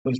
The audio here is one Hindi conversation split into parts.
कुछ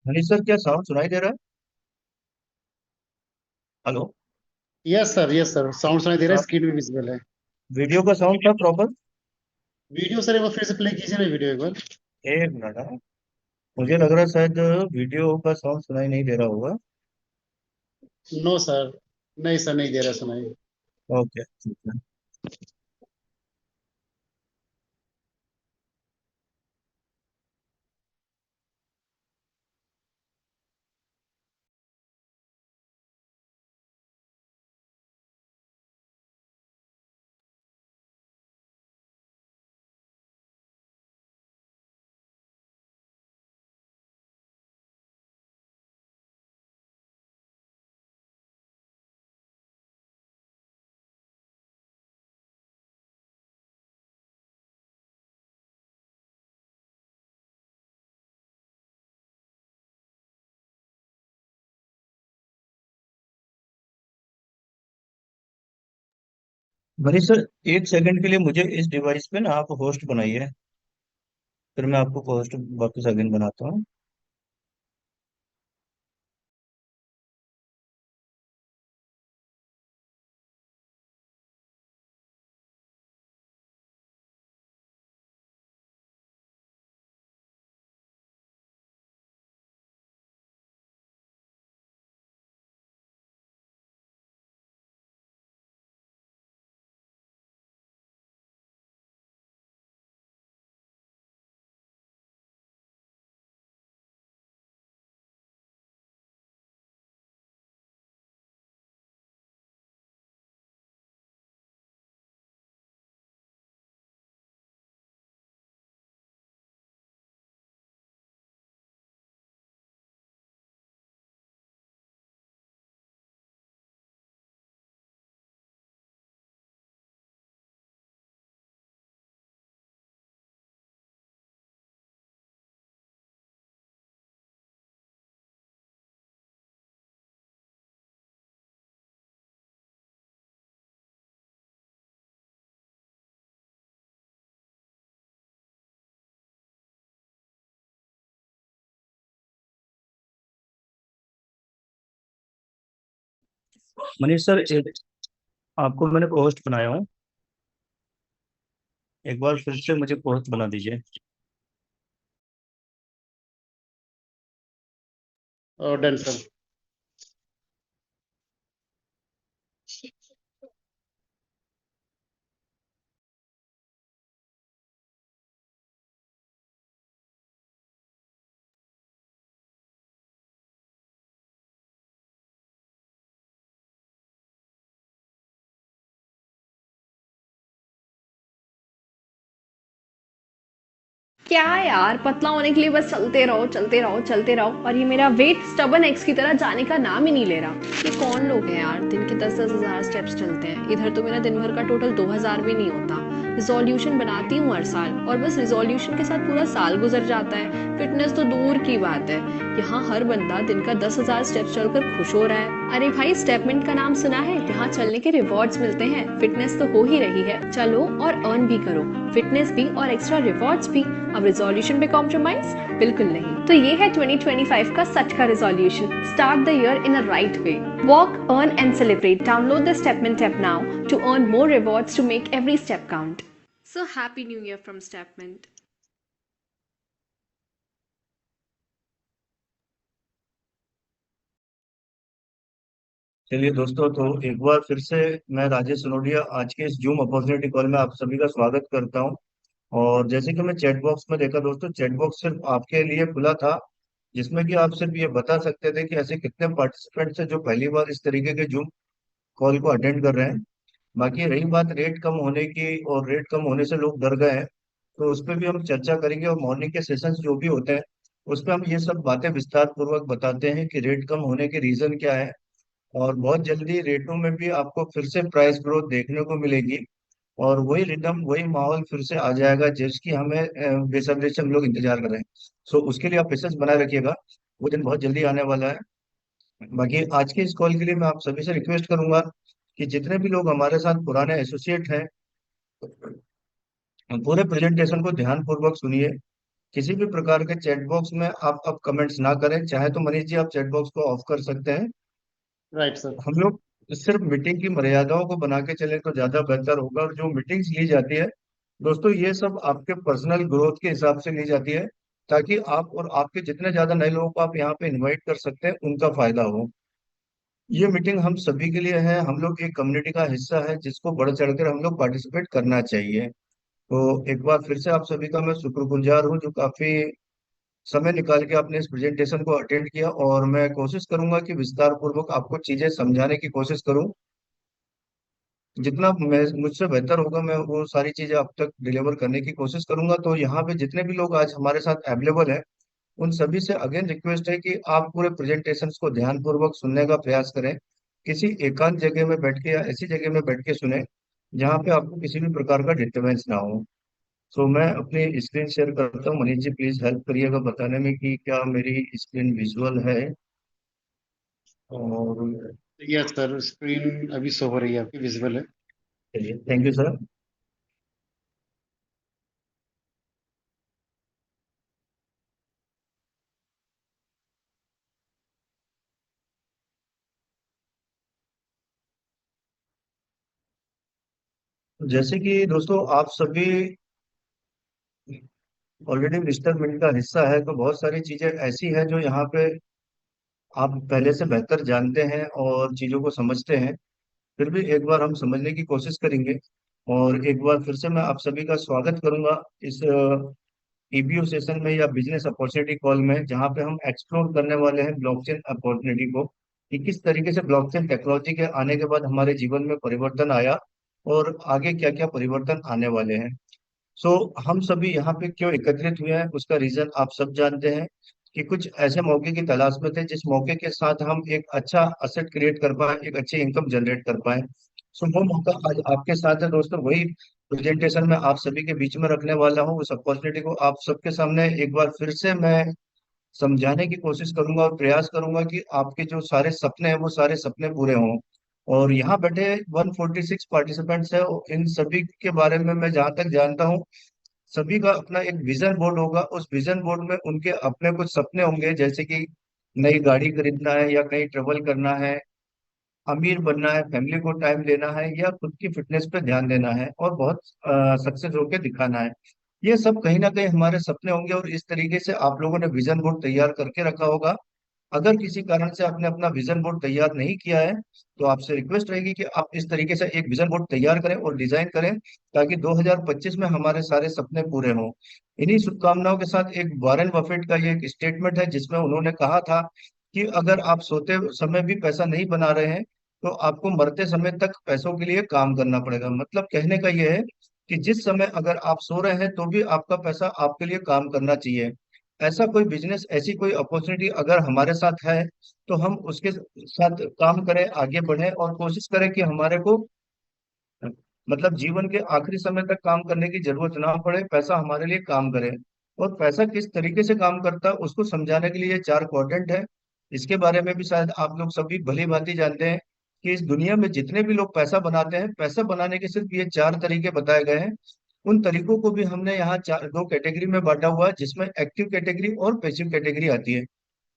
मनीष सर, क्या साउंड सुनाई दे रहा है? हेलो। यस सर साउंड सुनाई दे रहा है, स्क्रीन भी विजिबल है। वीडियो का साउंड था प्रॉपर? वीडियो सर एक बार फिर से प्ले कीजिए ना वीडियो एक बार। एक मिनट हाँ। मुझे लग रहा है शायद वीडियो का साउंड सुनाई नहीं दे रहा होगा। नो सर, नहीं सर नहीं दे रहा सुनाई। ओके ठीक है। मनीष सर, एक सेकंड के लिए मुझे इस डिवाइस पे ना आप होस्ट बनाइए। फिर मैं आपको होस्ट वापस अगेन बनाता हूँ। मनीष सर, एक आपको मैंने होस्ट बनाया हूँ। एक बार फिर से मुझे होस्ट बना दीजिए। और डन सर। क्या यार, पतला होने के लिए बस चलते रहो चलते रहो चलते रहो, और ये मेरा वेट स्टबन एक्स की तरह जाने का नाम ही नहीं ले रहा। ये कौन लोग हैं यार, दिन के 10-10 हज़ार स्टेप्स चलते हैं। इधर तो मेरा दिन भर का टोटल 2,000 भी नहीं होता। रिजोल्यूशन बनाती हूँ हर साल, और बस रिजोल्यूशन के साथ पूरा साल गुजर जाता है। फिटनेस तो दूर की बात है, यहाँ हर बंदा दिन का 10,000 स्टेप्स चलकर खुश हो रहा है। अरे भाई, स्टेपमेंट का नाम सुना है? यहाँ चलने के रिवॉर्ड्स मिलते हैं, फिटनेस तो हो ही रही है, चलो और अर्न भी करो, फिटनेस भी और एक्स्ट्रा रिवॉर्ड्स भी। अब रिजोल्यूशन पे कॉम्प्रोमाइज बिल्कुल नहीं। तो ये है 2025 का सच का resolution. Start the year in a right way. Walk, earn and celebrate. Download the स्टेपमेंट app now to earn more rewards to make every step count. So happy new year from Stepment. चलिए दोस्तों, तो एक बार फिर से मैं राजेश सोनोडिया आज के इस जूम अपॉर्चुनिटी कॉल में आप सभी का स्वागत करता हूं। और जैसे कि मैं चैट बॉक्स में देखा दोस्तों, चैट बॉक्स सिर्फ आपके लिए खुला था, जिसमें कि आप सिर्फ ये बता सकते थे कि ऐसे कितने पार्टिसिपेंट्स हैं जो पहली बार इस तरीके के जूम कॉल को अटेंड कर रहे हैं। बाकी रही बात रेट कम होने की, और रेट कम होने से लोग डर गए हैं, तो उस पर भी हम चर्चा करेंगे। और मॉर्निंग के सेशंस जो भी होते हैं उस पर हम ये सब बातें विस्तार पूर्वक बताते हैं कि रेट कम होने के रीजन क्या है। और बहुत जल्दी रेटों में भी आपको फिर से प्राइस ग्रोथ देखने को मिलेगी, और वही रिदम वही माहौल फिर से आ जाएगा जिसकी हमें बेसब्री से हम लोग इंतजार कर रहे हैं। सो उसके लिए आप पेशेंस बनाए रखिएगा, वो दिन बहुत जल्दी आने वाला है। बाकी आज के इस कॉल के लिए मैं आप सभी से रिक्वेस्ट करूंगा कि जितने भी लोग हमारे साथ पुराने एसोसिएट हैं, पूरे प्रेजेंटेशन को ध्यान पूर्वक सुनिए। किसी भी प्रकार के चैट बॉक्स में आप अब कमेंट्स ना करें। चाहे तो मनीष जी आप चैट बॉक्स को ऑफ कर सकते हैं। Right sir. हम लोग सिर्फ मीटिंग की मर्यादाओं को बना के चले तो ज्यादा बेहतर होगा। और जो मीटिंग्स ली जाती है दोस्तों, ये सब आपके पर्सनल ग्रोथ के हिसाब से ली जाती है, ताकि आप और आपके जितने ज्यादा नए लोगों को आप यहाँ पे इनवाइट कर सकते हैं उनका फायदा हो। ये मीटिंग हम सभी के लिए है, हम लोग एक कम्युनिटी का हिस्सा है जिसको बढ़ चढ़कर हम लोग पार्टिसिपेट करना चाहिए। तो एक बार फिर से आप सभी का मैं शुक्रगुजार हूँ जो काफी समय निकाल के आपने इस प्रेजेंटेशन को अटेंड किया। और मैं कोशिश करूंगा कि विस्तार पूर्वक आपको चीजें समझाने की कोशिश करूं। जितना मैं मुझसे बेहतर होगा मैं वो सारी चीजें आप तक डिलीवर करने की कोशिश करूंगा। तो यहाँ पे जितने भी लोग आज हमारे साथ अवेलेबल हैं, उन सभी से अगेन रिक्वेस्ट है कि आप पूरे प्रेजेंटेशन को ध्यान पूर्वक सुनने का प्रयास करें। किसी एकांत जगह में बैठ के या ऐसी जगह में बैठ के सुने जहाँ पे आपको किसी भी प्रकार का डिस्टरबेंस ना हो। सो मैं अपनी स्क्रीन शेयर करता हूँ। मनीष जी प्लीज हेल्प करिएगा बताने में कि क्या मेरी स्क्रीन विजुअल है। और यस सर, स्क्रीन अभी शो हो रही है, आपकी विजिबल है। चलिए, थैंक यू सर। जैसे कि दोस्तों आप सभी ऑलरेडी मिस्टर मिंट का हिस्सा है, तो बहुत सारी चीजें ऐसी हैं जो यहाँ पे आप पहले से बेहतर जानते हैं और चीजों को समझते हैं। फिर भी एक बार हम समझने की कोशिश करेंगे। और एक बार फिर से मैं आप सभी का स्वागत करूंगा इस ईबीओ सेशन में या बिजनेस अपॉर्चुनिटी कॉल में, जहाँ पे हम एक्सप्लोर करने वाले हैं ब्लॉकचेन अपॉर्चुनिटी को, कि किस तरीके से ब्लॉकचेन टेक्नोलॉजी के आने के बाद हमारे जीवन में परिवर्तन आया और आगे क्या क्या परिवर्तन आने वाले हैं। सो हम सभी यहाँ पे क्यों एकत्रित हुए हैं उसका रीजन आप सब जानते हैं, कि कुछ ऐसे मौके की तलाश में थे जिस मौके के साथ हम एक अच्छा असेट क्रिएट कर पाए, एक अच्छी इनकम जनरेट कर पाए। सो वो मौका आज आपके साथ है दोस्तों। वही प्रेजेंटेशन में आप सभी के बीच में रखने वाला हूँ। उस अपॉर्चुनिटी को आप सबके सामने एक बार फिर से मैं समझाने की कोशिश करूंगा और प्रयास करूंगा कि आपके जो सारे सपने हैं वो सारे सपने पूरे हों। और यहाँ बैठे 146 पार्टिसिपेंट्स है, इन सभी के बारे में मैं जहाँ तक जानता हूँ सभी का अपना एक विजन बोर्ड होगा। उस विजन बोर्ड में उनके अपने कुछ सपने होंगे, जैसे कि नई गाड़ी खरीदना है, या कहीं ट्रेवल करना है, अमीर बनना है, फैमिली को टाइम देना है, या खुद की फिटनेस पे ध्यान देना है और बहुत सक्सेस होकर दिखाना है। ये सब कहीं ना कहीं हमारे सपने होंगे, और इस तरीके से आप लोगों ने विजन बोर्ड तैयार करके रखा होगा। अगर किसी कारण से आपने अपना विजन बोर्ड तैयार नहीं किया है, तो आपसे रिक्वेस्ट रहेगी कि आप इस तरीके से एक विजन बोर्ड तैयार करें और डिजाइन करें, ताकि 2025 में हमारे सारे सपने पूरे हों। इन्हीं शुभकामनाओं के साथ एक वॉरेन बफेट का ये एक स्टेटमेंट है जिसमें उन्होंने कहा था कि अगर आप सोते समय भी पैसा नहीं बना रहे हैं तो आपको मरते समय तक पैसों के लिए काम करना पड़ेगा। मतलब कहने का यह है कि जिस समय अगर आप सो रहे हैं तो भी आपका पैसा आपके लिए काम करना चाहिए। ऐसा कोई बिजनेस, ऐसी कोई अपॉर्चुनिटी अगर हमारे साथ है तो हम उसके साथ काम करें, आगे बढ़ें और कोशिश करें कि हमारे को मतलब जीवन के आखिरी समय तक काम करने की जरूरत ना पड़े, पैसा हमारे लिए काम करे। और पैसा किस तरीके से काम करता है उसको समझाने के लिए ये चार क्वाड्रेंट है। इसके बारे में भी शायद आप लोग सभी भली भांति जानते हैं कि इस दुनिया में जितने भी लोग पैसा बनाते हैं, पैसा बनाने के सिर्फ ये 4 तरीके बताए गए हैं। उन तरीकों को भी हमने यहाँ चार दो कैटेगरी में बांटा हुआ है, जिसमें एक्टिव कैटेगरी और पैसिव कैटेगरी आती है।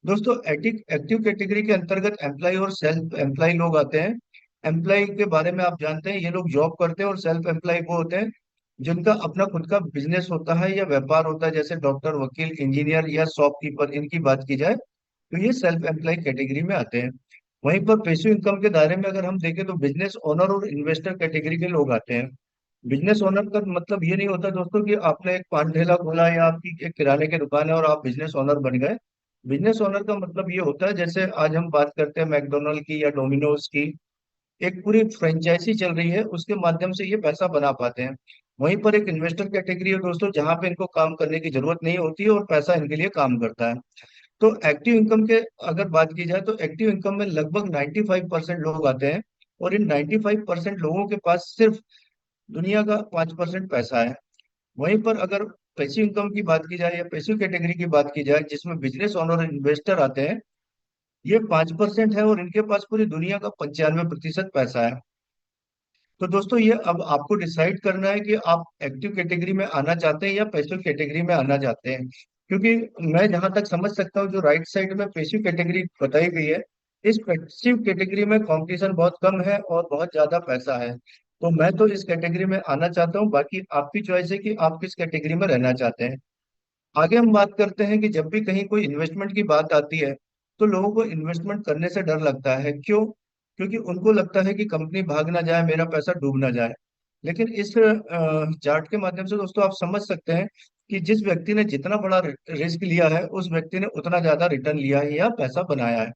दोस्तों, एक्टिव एक्टिव कैटेगरी के अंतर्गत एम्प्लॉय और सेल्फ एम्प्लॉय लोग आते हैं। एम्प्लॉय के बारे में आप जानते हैं, ये लोग जॉब करते हैं, और सेल्फ एम्प्लॉय वो होते हैं जिनका अपना खुद का बिजनेस होता है या व्यापार होता है, जैसे डॉक्टर, वकील, इंजीनियर या शॉपकीपर, इनकी बात की जाए तो ये सेल्फ एम्प्लॉय कैटेगरी में आते हैं। वहीं पर पैसिव इनकम के दायरे में अगर हम देखें तो बिजनेस ओनर और इन्वेस्टर कैटेगरी के लोग आते हैं। बिजनेस ओनर का मतलब ये नहीं होता दोस्तों कि आपने एक पान ठेला खोला या आपकी एक किराने की दुकान है और आप बिजनेस ओनर बन गए। बिजनेस ओनर का मतलब ये होता है, जैसे आज हम बात करते हैं मैकडोनल्ड की या डोमिनोज की, एक पूरी फ्रेंचाइजी चल रही है, उसके माध्यम से ये पैसा बना पाते हैं। वहीं पर एक इन्वेस्टर कैटेगरी है दोस्तों, जहां पे इनको काम करने की जरूरत नहीं होती है और पैसा इनके लिए काम करता है। तो एक्टिव इनकम के अगर बात की जाए तो एक्टिव इनकम में लगभग 95% लोग आते हैं, और इन 95% लोगों के पास सिर्फ दुनिया का 5% पैसा है। वहीं पर अगर पैसिव इनकम की बात की जाए या पैसिव कैटेगरी की बात की जाए, जिसमें बिजनेस ओनर और इन्वेस्टर आते हैं, ये 5% है और इनके पास पूरी दुनिया का 95% पैसा है। तो दोस्तों, ये अब आपको डिसाइड करना है कि आप एक्टिव कैटेगरी में आना चाहते हैं या पैसिव कैटेगरी में आना चाहते हैं। क्योंकि मैं जहां तक समझ सकता हूँ, जो राइट साइड में पैसिव कैटेगरी बताई गई है, इस पैसिव कैटेगरी में कंपटीशन बहुत कम है और बहुत ज्यादा पैसा है। तो मैं तो इस कैटेगरी में आना चाहता हूँ, बाकी आपकी चॉइस है कि आप किस कैटेगरी में रहना चाहते हैं। आगे हम बात करते हैं कि जब भी कहीं कोई इन्वेस्टमेंट की बात आती है, तो लोगों को इन्वेस्टमेंट करने से डर लगता है। क्यों? क्योंकि उनको लगता है कि कंपनी भाग ना जाए, मेरा पैसा डूब ना जाए। लेकिन इस चार्ट के माध्यम से दोस्तों आप समझ सकते हैं कि जिस व्यक्ति ने जितना बड़ा रिस्क लिया है, उस व्यक्ति ने उतना ज्यादा रिटर्न लिया है या पैसा बनाया है।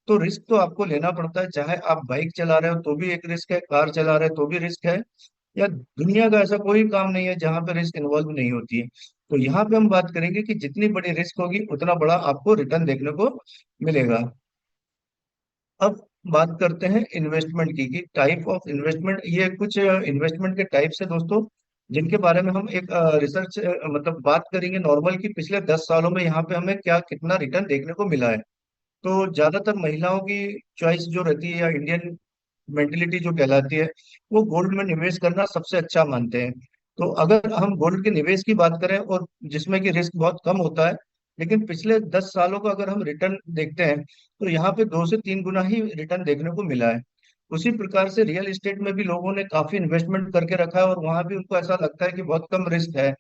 तो रिस्क तो आपको लेना पड़ता है, चाहे आप बाइक चला रहे हो तो भी एक रिस्क है, कार चला रहे हो तो भी रिस्क है, या दुनिया का ऐसा कोई काम नहीं है जहां पे रिस्क इन्वॉल्व नहीं होती है। तो यहाँ पे हम बात करेंगे कि जितनी बड़ी रिस्क होगी उतना बड़ा आपको रिटर्न देखने को मिलेगा। अब बात करते हैं इन्वेस्टमेंट की, कि टाइप ऑफ इन्वेस्टमेंट, ये कुछ इन्वेस्टमेंट के टाइप्स है दोस्तों, जिनके बारे में हम एक रिसर्च मतलब बात करेंगे नॉर्मल, की पिछले 10 सालों में यहाँ पे हमें क्या कितना रिटर्न देखने को मिला है। तो ज्यादातर महिलाओं की चॉइस जो रहती है, या इंडियन मेंटेलिटी जो कहलाती है, वो गोल्ड में निवेश करना सबसे अच्छा मानते हैं। तो अगर हम गोल्ड के निवेश की बात करें, और जिसमें कि रिस्क बहुत कम होता है, लेकिन पिछले 10 सालों का अगर हम रिटर्न देखते हैं, तो यहाँ पे 2 से 3 गुना ही रिटर्न देखने को मिला है। उसी प्रकार से रियल एस्टेट में भी लोगों ने काफी इन्वेस्टमेंट करके रखा है, और वहां भी उनको ऐसा लगता है कि बहुत कम रिस्क है।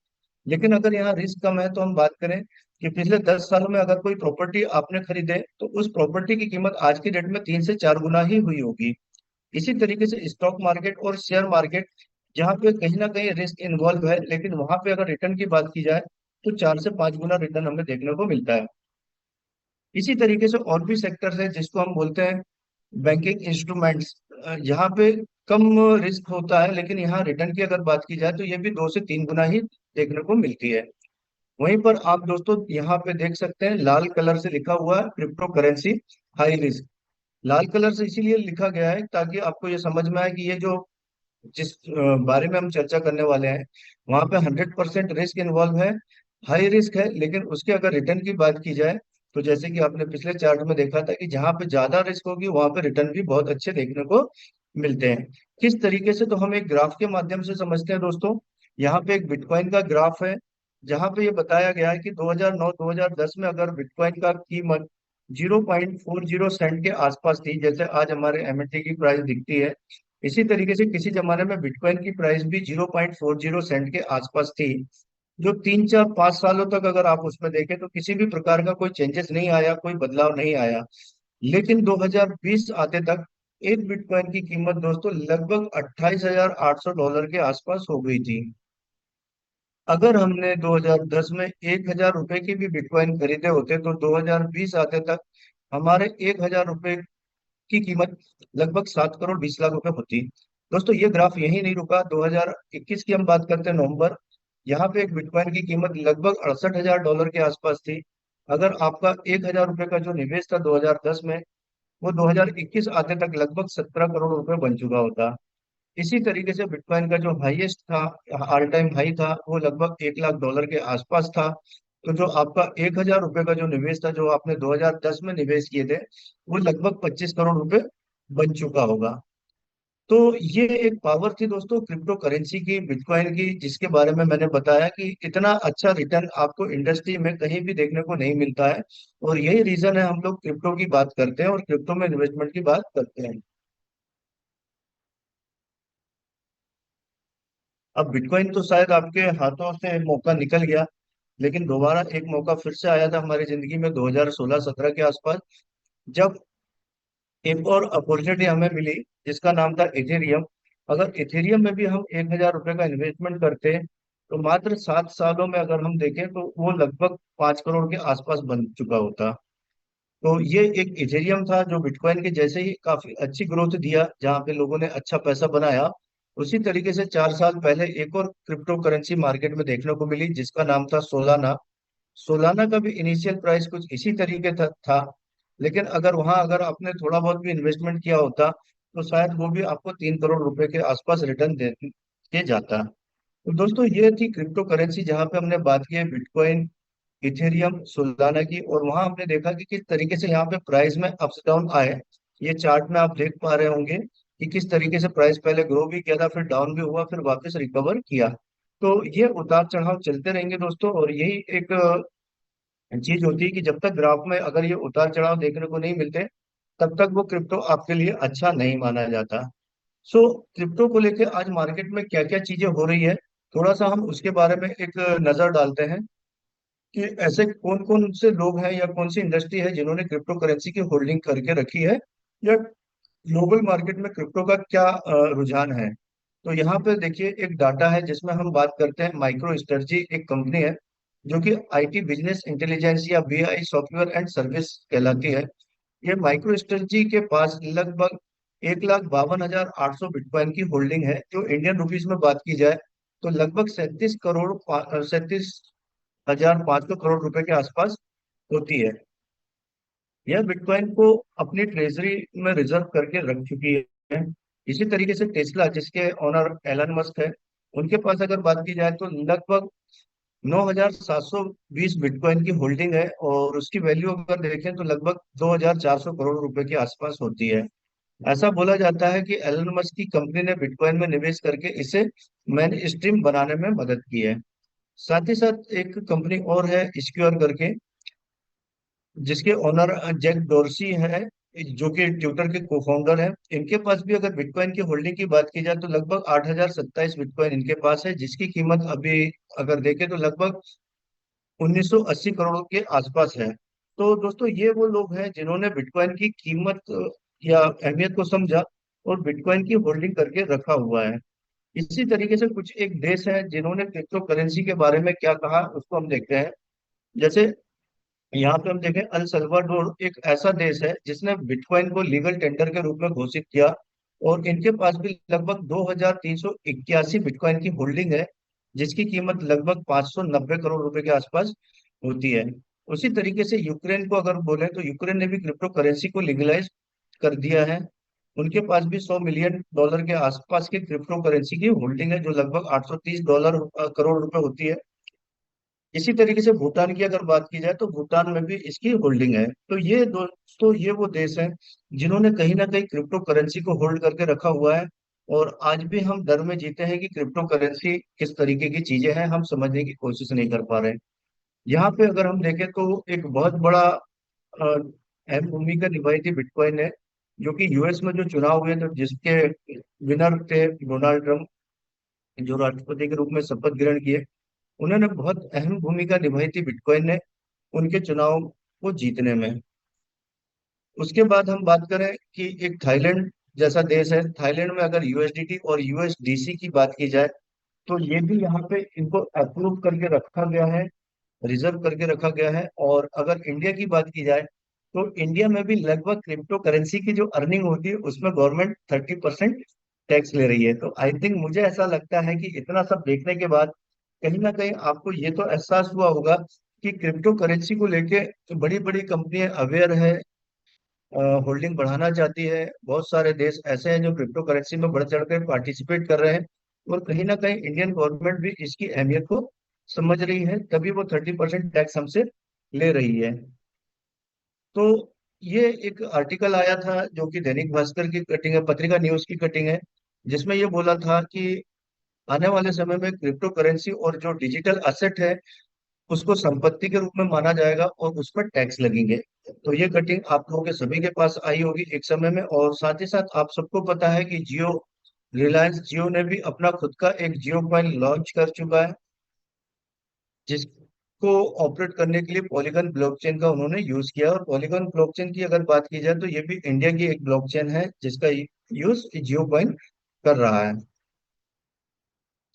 लेकिन अगर यहाँ रिस्क कम है, तो हम बात करें कि पिछले 10 सालों में अगर कोई प्रॉपर्टी आपने खरीदे, तो उस प्रॉपर्टी की कीमत आज की डेट में 3 से 4 गुना ही हुई होगी। इसी तरीके से स्टॉक मार्केट और शेयर मार्केट, जहाँ पे कहीं ना कहीं रिस्क इन्वॉल्व है, लेकिन वहां पे अगर रिटर्न की बात की जाए तो 4 से 5 गुना रिटर्न हमें देखने को मिलता है। इसी तरीके से और भी सेक्टर्स है जिसको हम बोलते हैं बैंकिंग इंस्ट्रूमेंट्स, यहाँ पे कम रिस्क होता है, लेकिन यहाँ रिटर्न की अगर बात की जाए तो ये भी 2 से 3 गुना ही देखने को मिलती है। वहीं पर आप दोस्तों यहाँ पे देख सकते हैं, लाल कलर से लिखा हुआ है क्रिप्टो करेंसी हाई रिस्क। लाल कलर से इसीलिए लिखा गया है ताकि आपको ये समझ में आए कि ये जो जिस बारे में हम चर्चा करने वाले हैं, वहां पे 100% रिस्क इन्वॉल्व है, हाई रिस्क है। लेकिन उसके अगर रिटर्न की बात की जाए, तो जैसे कि आपने पिछले चार्ट में देखा था कि जहां पे ज्यादा रिस्क होगी वहां पे रिटर्न भी बहुत अच्छे देखने को मिलते हैं। किस तरीके से? तो हम एक ग्राफ के माध्यम से समझते हैं दोस्तों। यहाँ पे एक बिटकॉइन का ग्राफ है, जहां पे ये बताया गया है कि 2009-2010 में अगर बिटकॉइन का कीमत 0.40 सेंट के आसपास थी, जैसे आज हमारे एमएनटी की प्राइस दिखती है, इसी तरीके से किसी जमाने में बिटकॉइन की प्राइस भी 0.40 सेंट के आसपास थी। जो 3 4 5 सालों तक अगर आप उसमें देखें तो किसी भी प्रकार का कोई चेंजेस नहीं आया, कोई बदलाव नहीं आया। लेकिन 2020 आते तक एक बिटकॉइन की कीमत दोस्तों लगभग $28,800 के आसपास हो गई थी। अगर हमने 2010 में 1,000 रुपए की भी बिटकॉइन खरीदे होते, तो 2020 आते तक हमारे 1,000 रुपए की कीमत लगभग 7 करोड़ 20 लाख रुपए होती। दोस्तों, ये ग्राफ यही नहीं रुका। 2021 की हम बात करते हैं, नवंबर, यहाँ पे एक बिटकॉइन की कीमत लगभग $68,000 के आसपास थी। अगर आपका 1,000 रुपए का जो निवेश था 2010 में, वो 2021 आते तक लगभग 17 करोड़ रुपए बन चुका होता। इसी तरीके से बिटकॉइन का जो हाईएस्ट था, ऑल टाइम हाई था, वो लगभग $1 लाख के आसपास था। तो जो आपका 1,000 रुपये का जो निवेश था, जो आपने 2010 में निवेश किए थे, वो लगभग 25 करोड़ रुपए बन चुका होगा। तो ये एक पावर थी दोस्तों क्रिप्टो करेंसी की, बिटकॉइन की, जिसके बारे में मैंने बताया कि इतना अच्छा रिटर्न आपको इंडस्ट्री में कहीं भी देखने को नहीं मिलता है। और यही रीजन है हम लोग क्रिप्टो की बात करते हैं और क्रिप्टो में इन्वेस्टमेंट की बात करते हैं। अब बिटकॉइन तो शायद आपके हाथों से मौका निकल गया, लेकिन दोबारा एक मौका फिर से आया था हमारी जिंदगी में 2016-17 के आसपास, जब एक और अपॉर्चुनिटी हमें मिली जिसका नाम था इथेरियम। अगर इथेरियम में भी हम 1,000 रुपये का इन्वेस्टमेंट करते हैं तो मात्र 7 सालों में अगर हम देखें तो वो लगभग 5 करोड़ के आसपास बन चुका होता। तो ये एक इथेरियम था जो बिटकॉइन के जैसे ही काफी अच्छी ग्रोथ दिया, जहाँ पे लोगों ने अच्छा पैसा बनाया। उसी तरीके से 4 साल पहले एक और क्रिप्टो करेंसी मार्केट में देखने को मिली जिसका नाम था सोलाना। सोलाना का भी इनिशियल प्राइस कुछ इसी तरीके था, लेकिन अगर आपने थोड़ा बहुत भी इन्वेस्टमेंट किया होता तो शायद वो भी आपको 3 करोड़ रुपए के आसपास रिटर्न दे के जाता। तो दोस्तों ये थी क्रिप्टो करेंसी जहां पे हमने बात की है बिटकॉइन, इथेरियम, सोलाना की, और वहां हमने देखा कि किस तरीके से यहाँ पे प्राइस में अप्स डाउन आए। ये चार्ट में आप देख पा रहे होंगे कि किस तरीके से प्राइस पहले ग्रो भी किया था, फिर डाउन भी हुआ, फिर वापस रिकवर किया। तो ये उतार चढ़ाव चलते रहेंगे दोस्तों, और यही एक चीज होती है कि जब तक ग्राफ में अगर ये उतार चढ़ाव देखने को नहीं मिलते, तब तक वो क्रिप्टो आपके लिए अच्छा नहीं माना जाता। सो क्रिप्टो को लेके आज मार्केट में क्या क्या चीजें हो रही है, थोड़ा सा हम उसके बारे में एक नजर डालते हैं कि ऐसे कौन कौन से लोग हैं या कौन सी इंडस्ट्री है जिन्होंने क्रिप्टो करेंसी की होल्डिंग करके रखी है, या ग्लोबल मार्केट में क्रिप्टो का क्या रुझान है। तो यहाँ पे देखिए एक डाटा है जिसमें हम बात करते हैं, माइक्रो स्ट्रेटजी एक कंपनी है जो कि आईटी बिजनेस इंटेलिजेंस या बीआई सॉफ्टवेयर एंड सर्विस कहलाती है। ये माइक्रो स्ट्रेटजी के पास लगभग 1,52,800 बिटकॉइन की होल्डिंग है, जो इंडियन रुपीस में बात की जाए तो लगभग 37,500 करोड़ रुपए के आसपास होती है। यह बिटकॉइन को अपनी ट्रेजरी में रिजर्व करके रख चुकी है। इसी तरीके से टेस्ला, जिसके ओनर एलन मस्क है, उनके पास अगर बात की जाए तो लगभग 9,720 बिटकॉइन की होल्डिंग है, और उसकी वैल्यू अगर देखें तो लगभग 2,400 करोड़ रुपए के आसपास होती है। ऐसा बोला जाता है कि एलन मस्क की कंपनी ने बिटकॉइन में निवेश करके इसे मेन स्ट्रीम बनाने में मदद की है। साथ ही साथ एक कंपनी और है स्क्योर करके, जिसके ओनर जैक डोरसी है, जो कि ट्विटर के को फाउंडर है। इनके पास भी अगर बिटकॉइन की होल्डिंग की बात की जाए तो लगभग 8,027 बिटकॉइन इनके पास है, जिसकी कीमत अभी अगर देखें तो लगभग 1,980 करोड़ के आसपास है। तो दोस्तों ये वो लोग हैं जिन्होंने बिटकॉइन की कीमत या अहमियत को समझा और बिटकॉइन की होल्डिंग करके रखा हुआ है। इसी तरीके से कुछ एक देश है जिन्होंने क्रिप्टो करेंसी के बारे में क्या कहा, उसको हम देखते हैं। जैसे यहाँ पे हम देखें, अल सल्वाडोर एक ऐसा देश है जिसने बिटकॉइन को लीगल टेंडर के रूप में घोषित किया, और इनके पास भी लगभग 2,381 बिटकॉइन की होल्डिंग है, जिसकी कीमत लगभग 590 करोड़ रुपए के आसपास होती है। उसी तरीके से यूक्रेन को अगर बोले तो यूक्रेन ने भी क्रिप्टो करेंसी को लीगलाइज कर दिया है। उनके पास भी $100 मिलियन के आसपास की क्रिप्टो करेंसी की होल्डिंग है, जो लगभग $830 करोड़ रुपए होती है। इसी तरीके से भूटान की अगर बात की जाए तो भूटान में भी इसकी होल्डिंग है। तो ये दोस्तों ये वो देश हैं जिन्होंने कहीं ना कहीं क्रिप्टो करेंसी को होल्ड करके रखा हुआ है। और आज भी हम डर में जीते हैं कि क्रिप्टो करेंसी किस तरीके की चीजें हैं, हम समझने की कोशिश नहीं कर पा रहे हैं। यहाँ पे अगर हम देखें तो एक बहुत बड़ा अहम भूमिका निभाई थी बिटकॉइन ने, जो कि यूएस में जो चुनाव हुए थे जिसके विनर थे डोनाल्ड ट्रम्प, जो राष्ट्रपति के रूप में शपथ ग्रहण किए, उन्होंने बहुत अहम भूमिका निभाई थी बिटकॉइन ने उनके चुनाव को जीतने में। उसके बाद हम बात करें कि एक थाईलैंड जैसा देश है, थाईलैंड में अगर यूएसडीटी और यूएसडीसी की बात की जाए तो ये भी यहाँ पे इनको अप्रूव करके रखा गया है, रिजर्व करके रखा गया है। और अगर इंडिया की बात की जाए तो इंडिया में भी लगभग क्रिप्टो करेंसी की जो अर्निंग होती है उसमें गवर्नमेंट 30% टैक्स ले रही है। तो आई थिंक मुझे ऐसा लगता है कि इतना सब देखने के बाद कहीं ना कहीं आपको ये तो एहसास हुआ होगा कि क्रिप्टो करेंसी को लेके बड़ी बड़ी कंपनियां अवेयर है, होल्डिंग बढ़ाना चाहती है। बहुत सारे देश ऐसे हैं जो क्रिप्टो करेंसी में बढ़ चढ़ कर पार्टिसिपेट कर रहे हैं, और कहीं ना कहीं इंडियन गवर्नमेंट भी इसकी अहमियत को समझ रही है, तभी वो 30% टैक्स हमसे ले रही है। तो ये एक आर्टिकल आया था जो कि दैनिक भास्कर की कटिंग है, पत्रिका न्यूज की कटिंग है, जिसमें ये बोला था कि आने वाले समय में क्रिप्टो करेंसी और जो डिजिटल असेट है उसको संपत्ति के रूप में माना जाएगा और उस पर टैक्स लगेंगे। तो ये कटिंग आप लोगों के सभी के पास आई होगी एक समय में। और साथ ही साथ आप सबको पता है कि रिलायंस जियो ने भी अपना खुद का एक जियो कॉइन लॉन्च कर चुका है, जिसको ऑपरेट करने के लिए पॉलीगन ब्लॉकचेन का उन्होंने यूज किया। और पॉलीगन ब्लॉकचेन की अगर बात की जाए तो ये भी इंडिया की एक ब्लॉकचेन है जिसका यूज जियो कॉइन कर रहा है।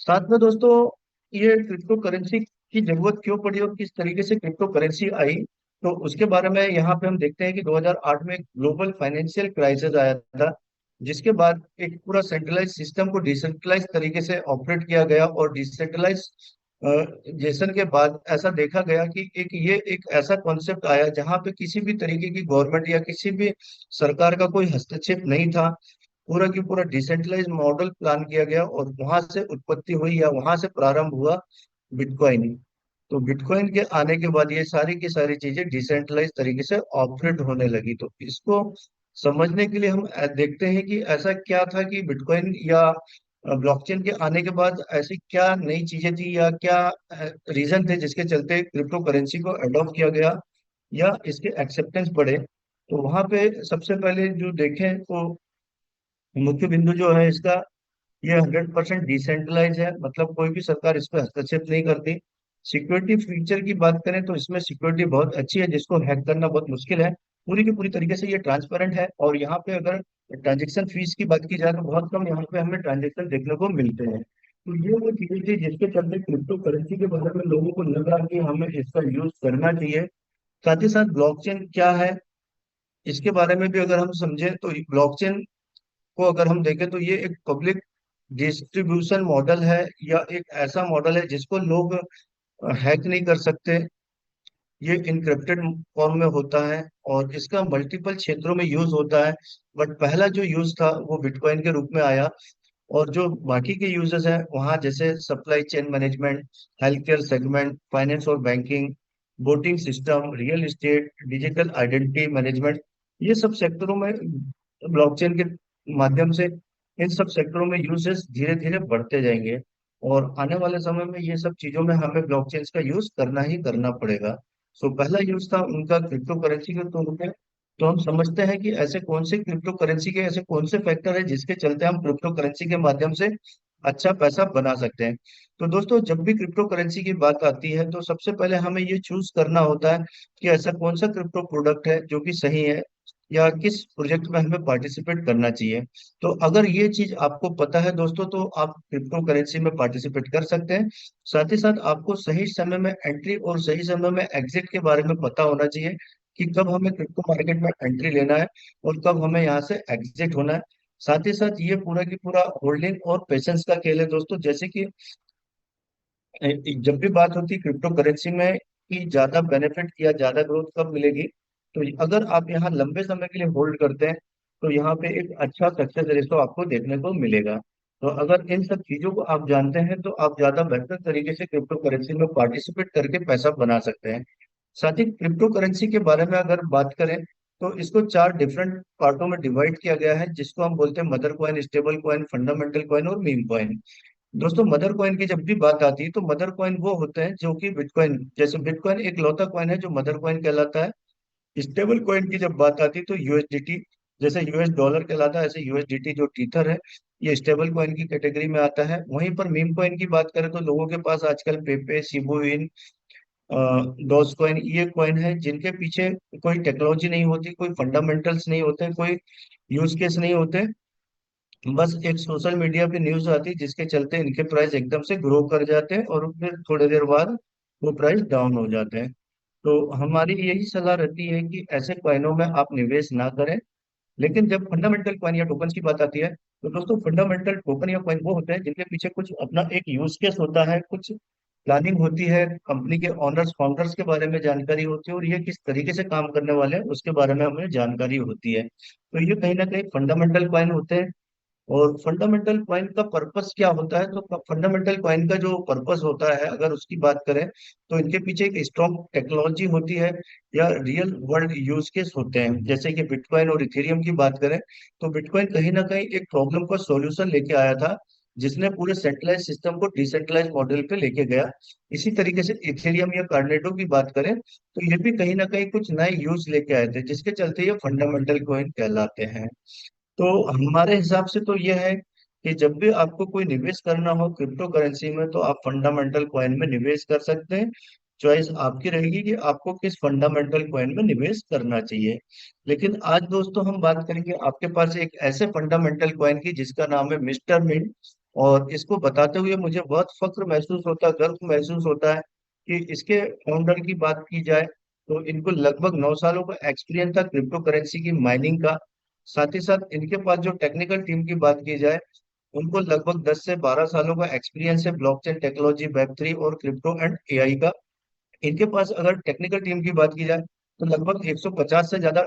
साथ में दोस्तों, ये क्रिप्टो करेंसी की जरूरत क्यों पड़ी और किस तरीके से क्रिप्टो करेंसी आई, तो उसके बारे में यहाँ पे हम देखते हैं कि 2008 में एक ग्लोबल फाइनेंशियल क्राइसिस आया था, जिसके बाद एक पूरा सेंट्रलाइज सिस्टम को डिसेंट्रलाइज तरीके से ऑपरेट किया गया। और डिसेंट्रलाइज जेसन के बाद ऐसा देखा गया कि एक ऐसा कॉन्सेप्ट आया जहाँ पे किसी भी तरीके की गवर्नमेंट या किसी भी सरकार का कोई हस्तक्षेप नहीं था। पूरा की पूरा डिसेंट्रलाइज मॉडल प्लान किया गया और वहां से उत्पत्ति हुई या वहां से प्रारंभ हुआ बिटकॉइन। तो बिटकॉइन के आने के बाद ये सारी की सारी चीजें डिसेंट्रलाइज तरीके से ऑपरेट होने लगी। तो इसको समझने के लिए हम देखते हैं कि ऐसा क्या था कि बिटकॉइन या ब्लॉकचेन के आने के बाद ऐसी क्या नई चीजें थी या क्या रीजन थे जिसके चलते क्रिप्टो करेंसी को अडॉप्ट किया गया या इसके एक्सेप्टेंस बढ़े। तो वहां पे सबसे पहले जो देखें तो मुख्य बिंदु जो है इसका, ये 100% डिसेंट्रलाइज है, मतलब कोई भी सरकार इस पर हस्तक्षेप नहीं करती। सिक्योरिटी फीचर की बात करें तो इसमें सिक्योरिटी बहुत अच्छी है, जिसको हैक करना बहुत मुश्किल है। पूरी की पूरी तरीके से ये ट्रांसपेरेंट है। और यहाँ पे अगर ट्रांजेक्शन फीस की बात की जाए तो बहुत कम यहाँ पे हमें ट्रांजेक्शन देखने को मिलते हैं। तो ये वो चीजें थी जिसके चलते क्रिप्टो करेंसी के बारे में लोगों को लगा कि हमें इसका यूज करना चाहिए। साथ ही साथ ब्लॉकचेन क्या है इसके बारे में भी अगर हम समझें तो ब्लॉकचेन को अगर हम देखें तो ये एक पब्लिक डिस्ट्रीब्यूशन मॉडल है या एक ऐसा मॉडल है जिसको लोग हैक नहीं कर सकते। ये इनक्रिप्टेड फॉर्म में होता है और इसका मल्टीपल क्षेत्रों में यूज होता है। बट पहला जो यूज था वो बिटकॉइन के रूप में आया। और जो बाकी के यूजेस हैं वहाँ जैसे supply chain management, health care segment, finance और banking, voting system, real estate, digital identity management, ये सब सेक्टरों में ब्लॉकचेन के माध्यम से इन सब सेक्टरों में यूजेस धीरे धीरे बढ़ते जाएंगे। और आने वाले समय में ये सब चीजों में हमें ब्लॉकचेन का यूज करना ही करना पड़ेगा। सो पहला यूज था उनका क्रिप्टो करेंसी के तौर पे। तो हम समझते हैं कि ऐसे कौन से क्रिप्टो करेंसी के ऐसे कौन से फैक्टर है जिसके चलते हम क्रिप्टो करेंसी के माध्यम से अच्छा पैसा बना सकते हैं। तो दोस्तों, जब भी क्रिप्टो करेंसी की बात आती है तो सबसे पहले हमें ये चूज करना होता है कि ऐसा कौन सा क्रिप्टो प्रोडक्ट है जो कि सही है या किस प्रोजेक्ट में हमें पार्टिसिपेट करना चाहिए। तो अगर ये चीज आपको पता है दोस्तों तो आप क्रिप्टो करेंसी में पार्टिसिपेट कर सकते हैं। साथ ही साथ आपको सही समय में एंट्री और सही समय में एग्जिट के बारे में पता होना चाहिए कि कब हमें क्रिप्टो मार्केट में एंट्री लेना है और कब हमें यहाँ से एग्जिट होना है। साथ ही साथ ये पूरा की पूरा होल्डिंग और पेशेंस का खेल है दोस्तों। जैसे कि जब भी बात होती है क्रिप्टो करेंसी में कि ज्यादा बेनिफिट या ज्यादा ग्रोथ कब मिलेगी, तो अगर आप यहाँ लंबे समय के लिए होल्ड करते हैं तो यहाँ पे एक अच्छा सक्सेस रेशो आपको देखने को मिलेगा। तो अगर इन सब चीजों को आप जानते हैं तो आप ज्यादा बेहतर तरीके से क्रिप्टो करेंसी में पार्टिसिपेट करके पैसा बना सकते हैं। साथ ही क्रिप्टो करेंसी के बारे में अगर बात करें तो इसको 4 डिफरेंट पार्टों में डिवाइड किया गया है, जिसको हम बोलते हैं mother coin, stable coin, fundamental coin और मीम कॉइन। दोस्तों, मदर कॉइन की जब भी बात आती है तो मदर कॉइन वो होते हैं जो कि बिटकॉइन, जैसे बिटकॉइन एक लौता कॉइन है जो मदर कॉइन कहलाता है। स्टेबल कॉइन की जब बात आती है तो यूएसडीटी, जैसे यूएस डॉलर कहलाता है ऐसे यूएसडीटी जो टीथर है ये स्टेबल कॉइन की कैटेगरी में आता है। वहीं पर मीम कॉइन की बात करें तो लोगों के पास आजकल पेपे, शिबुइन, डॉज कॉइन, ये कॉइन है जिनके पीछे कोई टेक्नोलॉजी नहीं होती, कोई फंडामेंटल्स नहीं होते, कोई यूज केस नहीं होते। बस एक सोशल मीडिया पे न्यूज आती है जिसके चलते इनके प्राइस एकदम से ग्रो कर जाते हैं और फिर थोड़ी देर बाद वो प्राइस डाउन हो जाते हैं। तो हमारी यही सलाह रहती है कि ऐसे कॉइनों में आप निवेश ना करें। लेकिन जब फंडामेंटल कॉइन या टोकन की बात आती है तो दोस्तों, फंडामेंटल टोकन या कॉइन वो होते हैं जिनके पीछे कुछ अपना एक यूज केस होता है, कुछ प्लानिंग होती है, कंपनी के ऑनर्स फाउंडर्स के बारे में जानकारी होती है और ये किस तरीके से काम करने वाले हैं उसके बारे में हमें जानकारी होती है। तो ये कहीं ना कहीं फंडामेंटल कॉइन होते हैं। और फंडामेंटल कॉइन का पर्पस क्या होता है? तो फंडामेंटल कॉइन का जो पर्पस होता है, अगर उसकी बात करें, तो इनके पीछे एक स्ट्रॉन्ग टेक्नोलॉजी होती है या रियल वर्ल्ड यूज केस होते हैं। जैसे कि बिटकॉइन और इथेरियम की बात करें, तो बिटकॉइन कहीं ना कहीं एक प्रॉब्लम का सॉल्यूशन लेके आया था, जिसने पूरे सेंट्रलाइज सिस्टम को डिसेंट्रलाइज मॉडल पे लेके गया। इसी तरीके से इथेरियम या कार्नेटो की बात करें, तो ये भी कहीं ना कहीं कुछ नए यूज लेके आए थे, जिसके चलते ये फंडामेंटल कॉइन कहलाते हैं। तो हमारे हिसाब से तो ये है कि जब भी आपको कोई निवेश करना हो क्रिप्टो करेंसी में, तो आप फंडामेंटल कॉइन में निवेश कर सकते हैं। चॉइस आपकी रहेगी कि आपको किस फंडामेंटल कॉइन में निवेश करना चाहिए। लेकिन आज दोस्तों हम बात करेंगे आपके पास एक ऐसे फंडामेंटल कॉइन की जिसका नाम है मिस्टर मिंट। और इसको बताते हुए मुझे बहुत फख्र महसूस होता है, गर्व महसूस होता है कि इसके फाउंडर की बात की जाए तो इनको लगभग 9 सालों का एक्सपीरियंस था क्रिप्टो करेंसी की माइनिंग का। साथ ही साथ इनके पास जो टेक्निकल टीम की बात की जाए, उनको लगभग 10 से 12 सालों का एक्सपीरियंस है ब्लॉकचेन टेक्नोलॉजी, वेब 3 और क्रिप्टो एंड एआई का। इनके पास अगर टेक्निकल टीम की बात की जाए, तो लगभग 150 से ज्यादा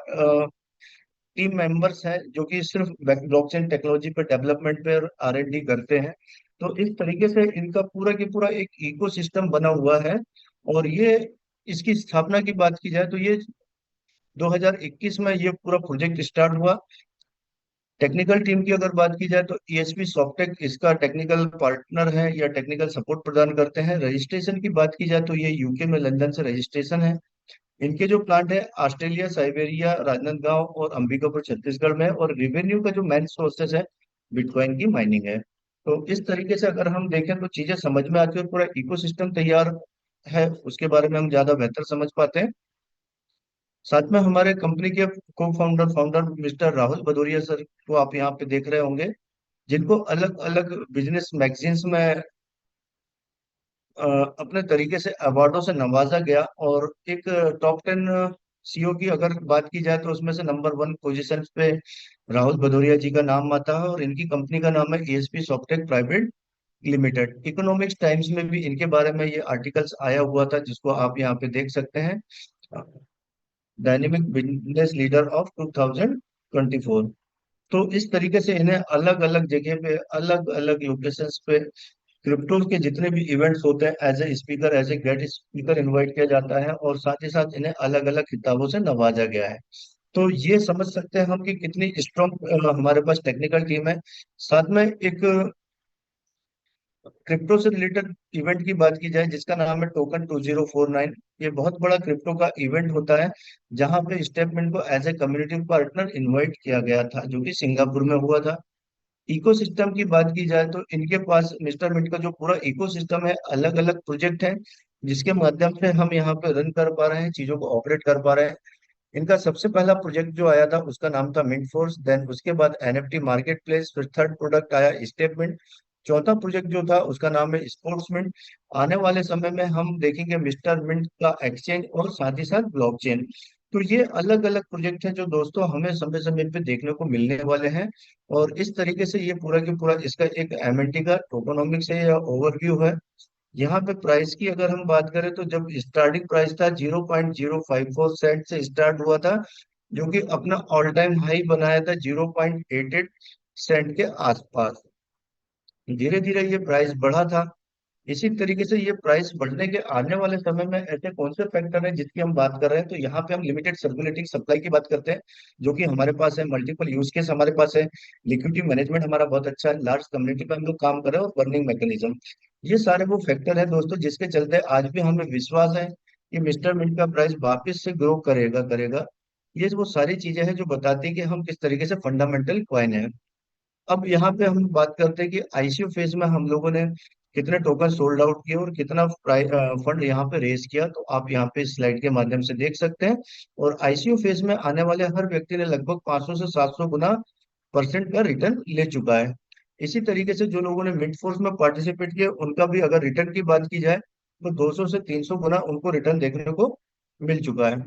टीम मेंबर्स हैं जो कि सिर्फ ब्लॉकचेन टेक्नोलॉजी पे डेवलपमेंट पे R&D करते हैं। तो इस तरीके से इनका पूरा की पूरा एक इकोसिस्टम बना हुआ है। और ये इसकी स्थापना की बात की जाए तो ये 2021 में ये पूरा प्रोजेक्ट स्टार्ट हुआ। टेक्निकल टीम की अगर बात की जाए तो ESP सॉफ्टेक इसका टेक्निकल पार्टनर है या टेक्निकल सपोर्ट प्रदान करते हैं। रजिस्ट्रेशन की बात की जाए तो ये यूके में लंदन से रजिस्ट्रेशन है। इनके जो प्लांट है ऑस्ट्रेलिया, साइबेरिया, राजनांदगांव और अंबिकापुर छत्तीसगढ़ में है। और रिवेन्यू का जो मेन सोर्सेस है बिटकॉइन की माइनिंग है। तो इस तरीके से अगर हम देखें तो चीजें समझ में आती है और पूरा इकोसिस्टम तैयार है, उसके बारे में हम ज्यादा बेहतर समझ पाते हैं। साथ में हमारे कंपनी के को founder founder mister Rahul Bhadauria sir को आप यहाँ पे देख रहे होंगे, जिनको अलग अलग बिजनेस मैगजीन्स में अ, अपने तरीके से अवार्डों से नवाजा गया। और एक टॉप 10 CEO की अगर बात की जाए तो उसमें से नंबर 1 पोजीशन पे राहुल भदौरिया जी का नाम आता है। और इनकी कंपनी का नाम है ESP Softech private limited. Economics times में भी इनके बारे में ये आर्टिकल्स आया हुआ था, जिसको आप यहाँ पे देख सकते हैं, डायनेमिक बिजनेस लीडर ऑफ 2024। तो इस तरीके से इन्हें अलग अलग जगह पे, अलग अलग लोकेशंस पे क्रिप्टो के जितने भी इवेंट्स होते हैं as a speaker, as a guest speaker invite किया जाता है। और साथ ही साथ इन्हें अलग अलग खिताबों से नवाजा गया है। तो ये समझ सकते हैं हम कि कितनी स्ट्रॉन्ग हमारे पास टेक्निकल टीम है। साथ में एक क्रिप्टो से रिलेटेड इवेंट की बात की जाए जिसका नाम है टोकन 2049। ये बहुत बड़ा क्रिप्टो का इवेंट होता है, जहां पे स्टेटमेंट को as a community partner invite किया गया था, जो कि सिंगापुर में हुआ था। इकोसिस्टम की बात की जाए तो इनके पास मिस्टर मिंट का जो पूरा इकोसिस्टम है, अलग अलग प्रोजेक्ट है, जिसके माध्यम से हम यहाँ पे रन कर पा रहे हैं, चीजों को ऑपरेट कर पा रहे हैं। इनका सबसे पहला प्रोजेक्ट जो आया था उसका नाम था मिंट फोर्स। देन उसके बाद NFT मार्केट प्लेस। फिर थर्ड प्रोडक्ट आया स्टेटमेंट। चौथा प्रोजेक्ट जो था उसका नाम है स्पोर्ट्स मिंट। आने वाले समय में हम देखेंगे मिस्टर मिंट का एक्सचेंज और साथ ही साथ ब्लॉकचेन। तो ये अलग अलग प्रोजेक्ट हैं जो दोस्तों हमें समय समय पे देखने को मिलने वाले हैं। और इस तरीके से ये पूरा की पूरा इसका एक MNT का टोकोनॉमिक्स है या ओवरव्यू है। यहाँ पे प्राइस की अगर हम बात करें तो जब स्टार्टिंग प्राइस था 0.054 सेंट से स्टार्ट हुआ था, जो कि अपना ऑल टाइम हाई बनाया था 0.88 सेंट के आसपास। धीरे धीरे ये प्राइस बढ़ा था। इसी तरीके से ये प्राइस बढ़ने के आने वाले समय में ऐसे कौन से फैक्टर हैं जिसकी हम बात कर रहे हैं, तो यहाँ पे हम लिमिटेड सर्कुलेटिंग सप्लाई की बात करते हैं, जो कि हमारे पास है। मल्टीपल यूज केस हमारे पास है। लिक्विडिटी मैनेजमेंट हमारा बहुत अच्छा है। लार्ज कम्युनिटी पे हम लोग काम कर रहे हैं। और बर्निंग मैकेनिज्म, ये सारे वो फैक्टर है दोस्तों जिसके चलते आज भी हमें विश्वास है कि मिस्टर मिंट का प्राइस वापस से ग्रो करेगा करेगा। ये वो सारी चीजें हैं जो बताती है कि हम किस तरीके से फंडामेंटल क्वाइन है। अब यहाँ पे हम बात करते हैं कि ICO फेज में हम लोगों ने कितने टोकन सोल्ड आउट किए और कितना फंड यहाँ पे रेज किया, तो आप यहाँ पे स्लाइड के माध्यम से देख सकते हैं। और ICO फेज में आने वाले हर व्यक्ति ने लगभग 500 से 700 गुना परसेंट का रिटर्न ले चुका है। इसी तरीके से जो लोगों ने मिड फोर्स में पार्टिसिपेट किया उनका भी अगर रिटर्न की बात की जाए तो 200 से 300 गुना उनको रिटर्न देखने को मिल चुका है।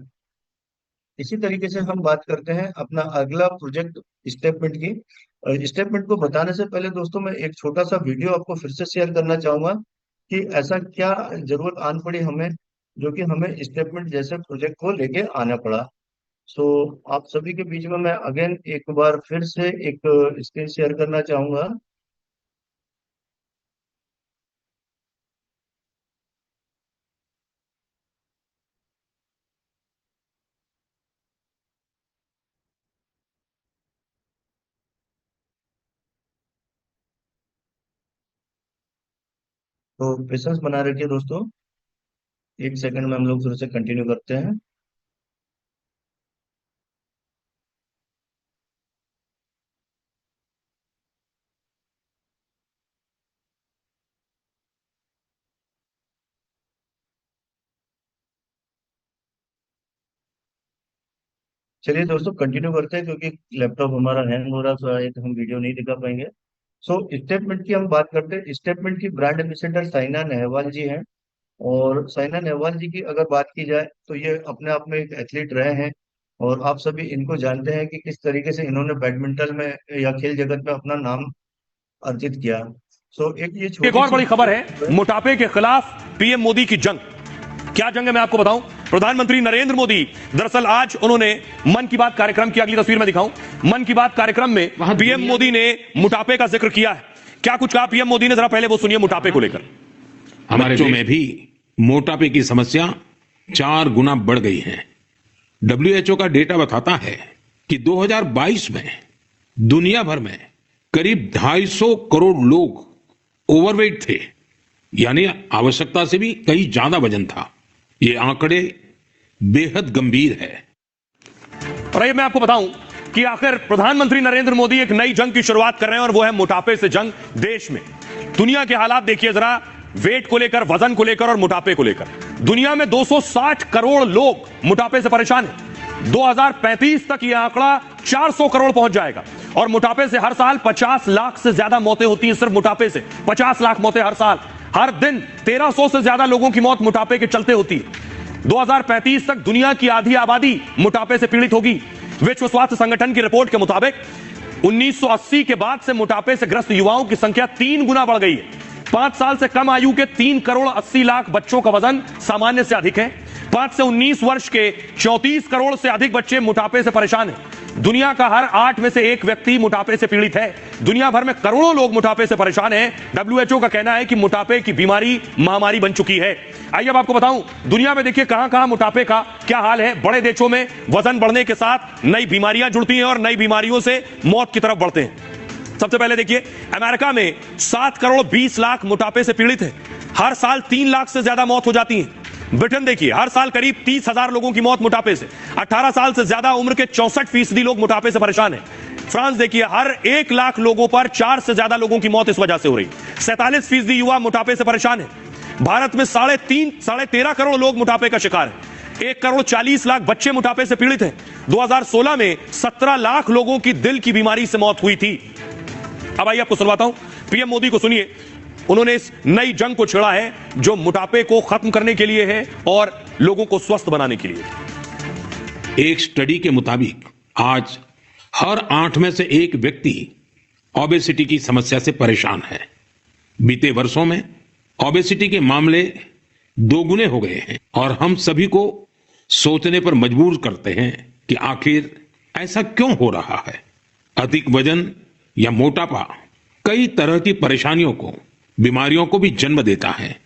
इसी तरीके से हम बात करते हैं अपना अगला प्रोजेक्ट स्टेटमेंट की। स्टेटमेंट को बताने से पहले दोस्तों मैं एक छोटा सा वीडियो आपको फिर से शेयर करना चाहूंगा कि ऐसा क्या जरूरत आन पड़ी हमें, जो कि हमें स्टेटमेंट जैसे प्रोजेक्ट को लेके आना पड़ा। सो आप सभी के बीच में मैं अगेन एक बार फिर से एक स्क्रीन शेयर करना चाहूंगा। तो पेशेंस बना रखिए दोस्तों, एक सेकंड में हम लोग फिर से कंटिन्यू करते हैं। चलिए दोस्तों कंटिन्यू करते हैं, क्योंकि लैपटॉप हमारा हैंग हो रहा था, तो हम वीडियो नहीं दिखा पाएंगे। सो स्टेटमेंट की हम बात करते हैं। स्टेटमेंट की ब्रांड एम्बेसडर साइना नेहवाल जी हैं। और साइना नेहवाल जी की अगर बात की जाए तो ये अपने आप में एक एथलीट रहे हैं। और आप सभी इनको जानते हैं कि किस तरीके से इन्होंने बैडमिंटन में या खेल जगत में अपना नाम अर्जित किया। सो एक ये एक छोटी और सी बड़ी खबर है, मोटापे के खिलाफ पीएम मोदी की जंग। क्या जंग है मैं आपको बताऊं। प्रधानमंत्री नरेंद्र मोदी दरअसल आज उन्होंने मन की बात कार्यक्रम की, अगली तस्वीर में दिखाऊं, मन की बात कार्यक्रम में पीएम मोदी ने मोटापे का जिक्र किया है। क्या कुछ कहा पीएम मोदी ने, जरा पहले वो सुनिए मोटापे को लेकर। हमारे बच्चों में भी मोटापे की समस्या 4 गुना बढ़ गई है। डब्ल्यूएचओ का डेटा बताता है कि 2022 में दुनिया भर में करीब 250 करोड़ लोग ओवरवेट थे, यानी आवश्यकता से भी कहीं ज्यादा वजन था। ये आंकड़े बेहद गंभीर है। और ये मैं आपको बताऊं कि आखिर प्रधानमंत्री नरेंद्र मोदी एक नई जंग की शुरुआत कर रहे हैं, और वो है मोटापे से जंग। देश में दुनिया के हालात देखिए जरा, वेट को लेकर, वजन को लेकर और मोटापे को लेकर। दुनिया में 260 करोड़ लोग मोटापे से परेशान हैं। 2035 तक यह आंकड़ा 400 करोड़ पहुंच जाएगा। और मोटापे से हर साल 50 लाख से ज्यादा मौतें होती हैं। सिर्फ मोटापे से 50 लाख मौतें हर साल। हर दिन 1300 से ज्यादा लोगों की मौत मोटापे के चलते होती है। 2035 तक दुनिया की आधी आबादी मोटापे से पीड़ित होगी। विश्व स्वास्थ्य संगठन की रिपोर्ट के मुताबिक 1980 के बाद से मोटापे से ग्रस्त युवाओं की संख्या 3 गुना बढ़ गई है। 5 साल से कम आयु के 3 करोड़ 80 लाख बच्चों का वजन सामान्य से अधिक है। 5 से 19 वर्ष के 34 करोड़ से अधिक बच्चे मोटापे से परेशान हैं। दुनिया का हर 8 में से 1 व्यक्ति मोटापे से पीड़ित है। दुनिया भर में करोड़ों लोग मोटापे से परेशान हैं। डब्ल्यूएचओ का कहना है कि मोटापे की बीमारी महामारी बन चुकी है। आइए अब आपको बताऊं, दुनिया में देखिए कहां कहां मोटापे का क्या हाल है। बड़े देशों में वजन बढ़ने के साथ नई बीमारियां जुड़ती हैं और नई बीमारियों से मौत की तरफ बढ़ते हैं। सबसे पहले देखिए, अमेरिका में 7 करोड़ 20 लाख मोटापे से पीड़ित हैं। हर साल 3 लाख से ज्यादा मौत हो जाती है। ब्रिटेन देखिए, हर साल करीब 30,000 लोगों की मौत मोटापे से। 18 साल से ज्यादा उम्र के 64% लोग मोटापे से परेशान हैं। फ्रांस देखिए, हर 1 लाख लोगों पर 4 से ज्यादा लोगों की मौत इस वजह से हो रही। 47% युवा मोटापे से परेशान है। भारत में 13.5 करोड़ लोग मोटापे का शिकार है। 1 करोड़ 40 लाख बच्चे मोटापे से पीड़ित हैं। 2016 में 17 लाख लोगों की दिल की बीमारी से मौत हुई थी। अब आइए आपको सुनवाता हूं, पीएम मोदी को सुनिए। उन्होंने इस नई जंग को छेड़ा है जो मोटापे को खत्म करने के लिए है और लोगों को स्वस्थ बनाने के लिए। एक स्टडी के मुताबिक आज हर 8 में से 1 व्यक्ति ओबेसिटी की समस्या से परेशान है। बीते वर्षों में ओबेसिटी के मामले 2 गुने हो गए हैं और हम सभी को सोचने पर मजबूर करते हैं कि आखिर ऐसा क्यों हो रहा है। अधिक वजन या मोटापा कई तरह की परेशानियों को, बीमारियों को भी जन्म देता है।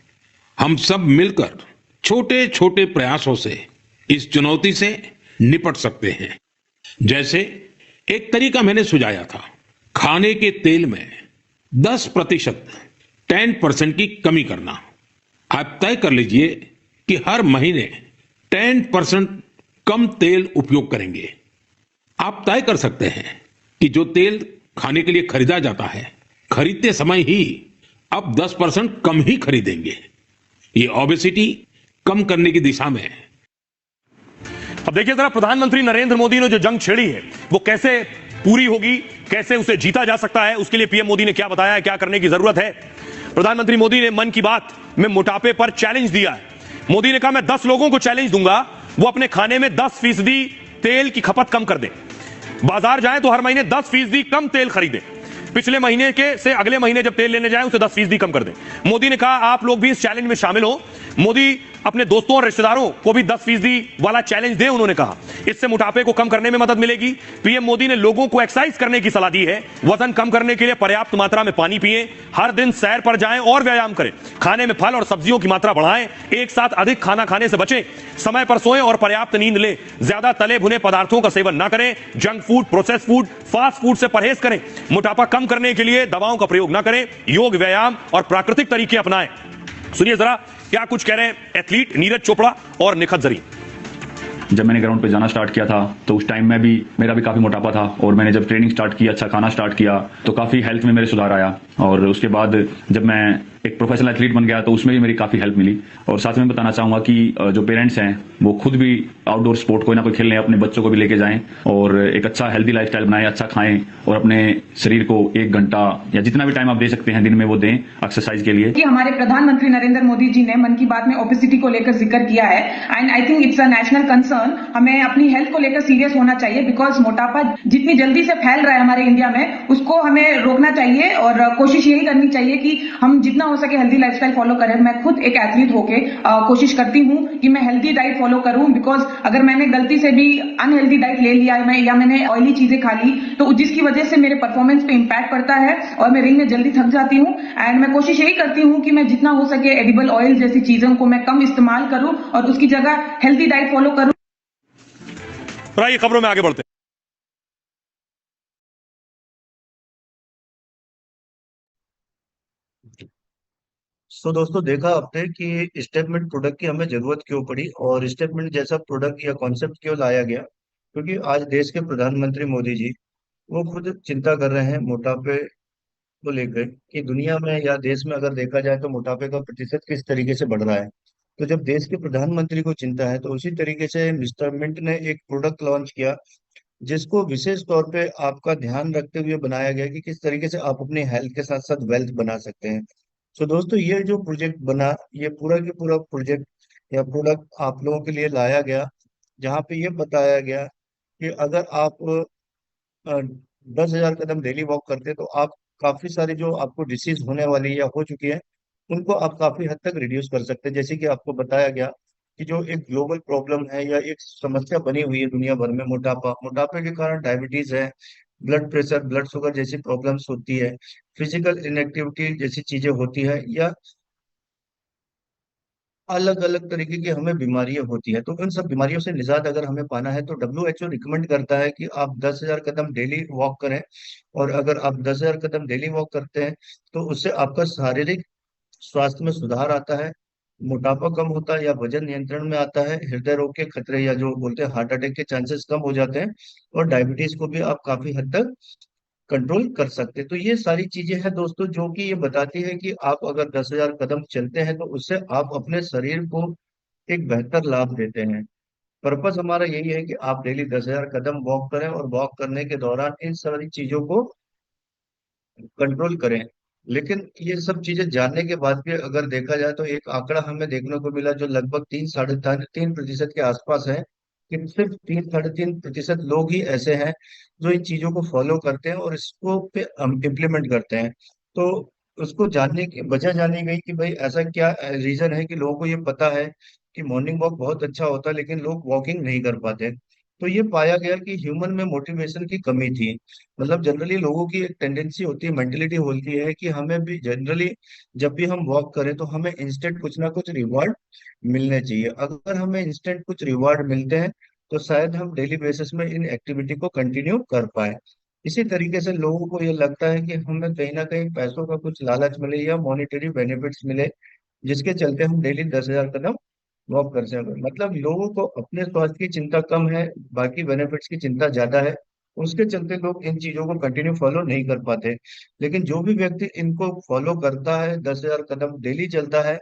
हम सब मिलकर छोटे छोटे प्रयासों से इस चुनौती से निपट सकते हैं। जैसे एक तरीका मैंने सुझाया था, खाने के तेल में 10% की कमी करना। आप तय कर लीजिए कि हर महीने 10% कम तेल उपयोग करेंगे। आप तय कर सकते हैं कि जो तेल खाने के लिए खरीदा जाता है, खरीदते समय ही अब 10% कम ही खरीदेंगे। ये ओबेसिटी कम करने की दिशा में है। अब देखिए जरा, प्रधानमंत्री नरेंद्र मोदी ने जो जंग छेड़ी है वो कैसे पूरी होगी, कैसे उसे जीता जा सकता है, उसके लिए पीएम मोदी ने क्या बताया है, क्या करने की जरूरत है। प्रधानमंत्री मोदी ने मन की बात में मोटापे पर चैलेंज दिया है। मोदी ने कहा, मैं 10 लोगों को चैलेंज दूंगा, वो अपने खाने में 10% तेल की खपत कम कर दें। बाजार जाएं तो हर महीने 10% कम तेल खरीदें। पिछले महीने के से अगले महीने जब तेल लेने जाएं उसे 10% कम कर दें। मोदी ने कहा, आप लोग भी इस चैलेंज में शामिल हो। मोदी अपने दोस्तों और रिश्तेदारों को भी 10% वाला चैलेंज दे, उन्होंने कहा। इससे मोटापे को कम करने में मदद मिलेगी। पीएम मोदी ने लोगों को एक्सरसाइज करने की सलाह दी है। वजन कम करने के लिए पर्याप्त मात्रा में पानी पिएं, हर दिन सैर पर जाएं और व्यायाम करें। खाने में फल और सब्जियों की मात्रा बढ़ाएं, एक साथ अधिक खाना खाने से बचें, समय पर सोएं और पर्याप्त नींद लें। ज्यादा तले भुने पदार्थों का सेवन न करें, junk food, process food, fast food से परहेज करें। मोटापा कम करने के लिए दवाओं का प्रयोग न करें, योग, व्यायाम और प्राकृतिक तरीके अपनाएं। सुनिए जरा क्या कुछ कह रहे हैं एथलीट नीरज चोपड़ा और निखत जरीन। जब मैंने ग्राउंड पे जाना स्टार्ट किया था तो उस टाइम में भी मेरा भी काफ़ी मोटापा था, और मैंने जब ट्रेनिंग स्टार्ट की, अच्छा खाना स्टार्ट किया, तो काफ़ी हेल्थ में मेरे सुधार आया। और उसके बाद जब मैं एक प्रोफेशनल एथलीट बन गया तो उसमें भी मेरी काफ़ी हेल्प मिली। और साथ में बताना चाहूँगा कि जो पेरेंट्स हैं वो खुद भी आउटडोर स्पोर्ट कोई ना कोई खेलने अपने बच्चों को भी लेके जाएं और एक अच्छा हेल्दी लाइफस्टाइल बनाएं, अच्छा खाएं और अपने शरीर को 1 घंटा या जितना भी टाइम आप दे सकते हैं दिन में वो दें एक्सरसाइज के लिए। कि हमारे प्रधानमंत्री नरेंद्र मोदी जी ने मन की बात में ओबेसिटी को लेकर जिक्र किया है, and I think it's a national concern. हमें अपनी हेल्थ को लेकर सीरियस होना चाहिए, बिकॉज मोटापा जितनी जल्दी से फैल रहा है हमारे इंडिया में, उसको हमें रोकना चाहिए और कोशिश यही करनी चाहिए कि हम जितना हो सके हेल्दी लाइफस्टाइल फॉलो करें। मैं खुद एक एथलीट होके कोशिश करती हूँ कि मैं हेल्दी डाइट फॉलो करूँ, बिकॉज अगर मैंने गलती से भी अनहेल्दी डाइट ले लिया या मैंने ऑयली चीजें खा ली तो जिसकी वजह से मेरे परफॉर्मेंस पे इम्पैक्ट पड़ता है और मैं रिंग में जल्दी थक जाती हूँ। एंड मैं कोशिश यही करती हूँ कि मैं जितना हो सके एडिबल ऑयल जैसी चीजों को मैं कम इस्तेमाल करूँ और उसकी जगह हेल्दी डाइट फॉलो करूँ। आइए खबरों में आगे बढ़ते हैं। दोस्तों देखा आपने कि स्टेटमेंट प्रोडक्ट की हमें जरूरत क्यों पड़ी और स्टेटमेंट जैसा प्रोडक्ट या कॉन्सेप्ट क्यों लाया गया। क्योंकि आज देश के प्रधानमंत्री मोदी जी वो खुद चिंता कर रहे हैं मोटापे को लेकर कि दुनिया में या देश में अगर देखा जाए तो मोटापे का प्रतिशत किस तरीके से बढ़ रहा है। तो जब देश के प्रधानमंत्री को चिंता है तो उसी तरीके से मिस्टर मिंट ने एक प्रोडक्ट लॉन्च किया जिसको विशेष तौर पे आपका ध्यान रखते हुए बनाया गया कि किस तरीके से आप अपनी हेल्थ के साथ साथ वेल्थ बना सकते हैं। दोस्तों ये जो प्रोजेक्ट बना, ये पूरा के पूरा प्रोजेक्ट या प्रोडक्ट आप लोगों के लिए लाया गया जहाँ पे ये बताया गया कि अगर आप 10,000 कदम डेली वॉक करते हैं तो आप काफी सारी जो आपको डिसीज होने वाली या हो चुकी है उनको आप काफी हद तक रिड्यूस कर सकते हैं। जैसे कि आपको बताया गया कि जो एक ग्लोबल प्रॉब्लम है या एक समस्या बनी हुई है दुनिया भर में, मोटापा, मोटापे के कारण डायबिटीज है, ब्लड प्रेशर, ब्लड शुगर जैसी प्रॉब्लम्स होती है, फिजिकल इनएक्टिविटी जैसी चीजें होती है, या अलग अलग तरीके की हमें बीमारियां होती है। तो इन सब बीमारियों से निजात अगर हमें पाना है तो WHO रिकमेंड करता है कि आप 10,000 कदम डेली वॉक करें। और अगर आप 10,000 कदम डेली वॉक करते हैं तो उससे आपका शारीरिक स्वास्थ्य में सुधार आता है, मोटापा कम होता है या वजन नियंत्रण में आता है, हृदय रोग के खतरे या जो बोलते हैं हार्ट अटैक के चांसेस कम हो जाते हैं, और डायबिटीज को भी आप काफी हद तक कंट्रोल कर सकते हैं। तो ये सारी चीजें हैं दोस्तों जो कि ये बताती है कि आप अगर 10,000 कदम चलते हैं तो उससे आप अपने शरीर को एक बेहतर लाभ देते हैं। पर्पस हमारा यही है कि आप डेली 10,000 कदम वॉक करें और वॉक करने के दौरान इन सारी चीजों को कंट्रोल करें। लेकिन ये सब चीजें जानने के बाद भी अगर देखा जाए तो एक आंकड़ा हमें देखने को मिला जो लगभग 3 साढ़े 3% के आसपास है कि सिर्फ 3 साढ़े 3% लोग ही ऐसे हैं जो इन चीजों को फॉलो करते हैं और इसको पे इम्प्लीमेंट करते हैं। तो उसको जानने की वजह जानी गई कि भाई ऐसा क्या रीजन है कि लोगों को ये पता है कि मॉर्निंग वॉक बहुत अच्छा होता है लेकिन लोग वॉकिंग नहीं कर पाते। तो ये पाया गया कि ह्यूमन में मोटिवेशन की कमी थी। मतलब जनरली लोगों की एक टेंडेंसी होती है, मेंटेलिटी होती है कि हमें भी जनरली जब भी हम वॉक करें तो हमें इंस्टेंट कुछ ना कुछ रिवॉर्ड मिलने चाहिए। अगर हमें इंस्टेंट कुछ रिवॉर्ड मिलते हैं तो शायद हम डेली बेसिस में इन एक्टिविटी को कंटिन्यू कर पाए। इसी तरीके से लोगों को ये लगता है कि हमें कहीं ना कहीं पैसों का कुछ लालच मिले या मॉनेटरी बेनिफिट्स मिले जिसके चलते हम डेली 10,000 कदम वॉक कर सकते। मतलब लोगों को अपने स्वास्थ्य की चिंता कम है, बाकी बेनिफिट्स की चिंता ज्यादा है, उसके चलते लोग इन चीजों को कंटिन्यू फॉलो नहीं कर पाते। लेकिन जो भी व्यक्ति इनको फॉलो करता है, 10,000 कदम डेली चलता है,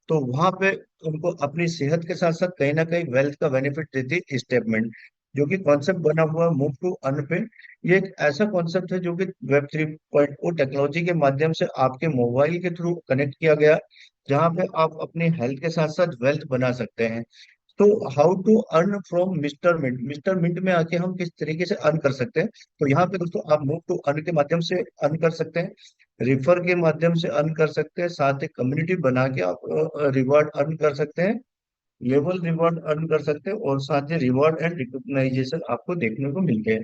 तो वहां पे उनको अपनी सेहत के साथ साथ कहीं ना कहीं वेल्थ का बेनिफिट देती स्टेटमेंट, जो कि कॉन्सेप्ट बना हुआ मूव टू अर्न पे। ये एक ऐसा कॉन्सेप्ट है जो कि Web 3.0 टेक्नोलॉजी के माध्यम से आपके मोबाइल के थ्रू कनेक्ट किया गया, जहाँ पे आप अपनी हेल्थ के साथ साथ वेल्थ बना सकते हैं। तो how to earn from Mister Mint में आके हम किस तरीके से अर्न कर सकते हैं। तो यहाँ पे दोस्तों आप मूव टू अर्न के माध्यम से अर्न कर सकते हैं, रिफर के माध्यम से अर्न कर सकते हैं, साथ ही कम्युनिटी बना के आप रिवॉर्ड अर्न कर सकते हैं, लेवल रिवॉर्ड अर्न कर सकते हैं, और साथ ही रिवॉर्ड एंड रिकॉग्नाइजेशन आपको देखने को मिलते हैं।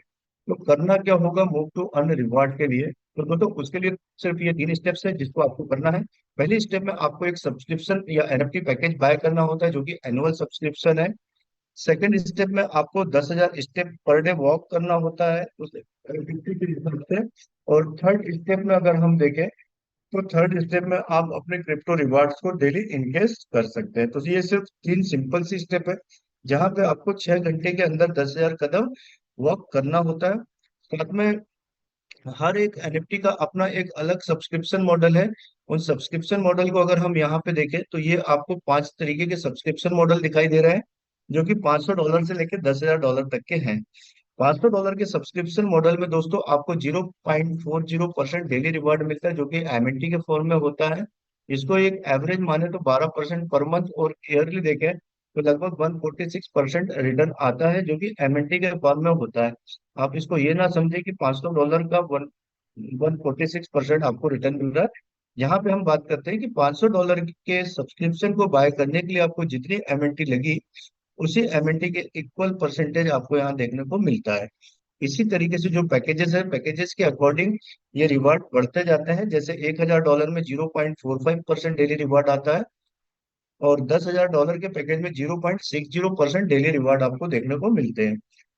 तो करना क्या होगा मूव टू अर्न रिवॉर्ड के लिए? तो दोस्तों उसके लिए सिर्फ ये 3 स्टेप्स है जिसको आपको करना है। पहली स्टेप में आपको एक सब्सक्रिप्शन या एनएफटी पैकेज बाय करना होता है जो कि एनुअल सब्सक्रिप्शन है। सेकंड स्टेप में आपको 10,000 स्टेप पर डे वॉक करना होता है उस एक्टिविटी के हिसाब से। और थर्ड स्टेप में अगर हम देखें तो थर्ड स्टेप में आप अपने क्रिप्टो रिवार्ड्स को डेली इन्वेस्ट कर सकते हैं। तो ये सिर्फ 3 सिंपल सी स्टेप है जहां पे आपको 6 घंटे के अंदर 10,000 कदम वॉक करना होता है। साथ में हर एक एनएफटी का अपना एक अलग सब्सक्रिप्शन मॉडल है। उन सब्सक्रिप्शन मॉडल को अगर हम यहाँ पे देखें तो ये आपको 5 तरीके के सब्सक्रिप्शन मॉडल दिखाई दे रहे हैं जो कि $500 से लेकर $10,000 तक के हैं। $500 के सब्सक्रिप्शन मॉडल में दोस्तों आपको 0.40% डेली रिवार्ड मिलता है जो कि एमएनटी के फॉर्म में होता है। इसको एक एवरेज माने तो 12% पर मंथ, और ईयरली देखें तो लगभग 146% रिटर्न आता है जो कि एमएनटी के फॉर्म में होता है। आप इसको ये ना समझे कि $500 का 146% आपको रिटर्न मिल रहा है। यहाँ पे हम बात करते हैं कि $500 के सब्सक्रिप्शन को बाय करने के लिए आपको जितनी एमएनटी लगी उसी एमएनटी के इक्वल परसेंटेज आपको यहाँ देखने को मिलता है। इसी तरीके से जो पैकेजेस है, पैकेजेस के अकॉर्डिंग ये रिवार्ड बढ़ते जाते हैं। जैसे $1,000 में 0.45% डेली रिवार्ड आता है, और $10,000 के पैकेज में 0.60% डेली रिवार्ड आपको देखने को मिलते हैं।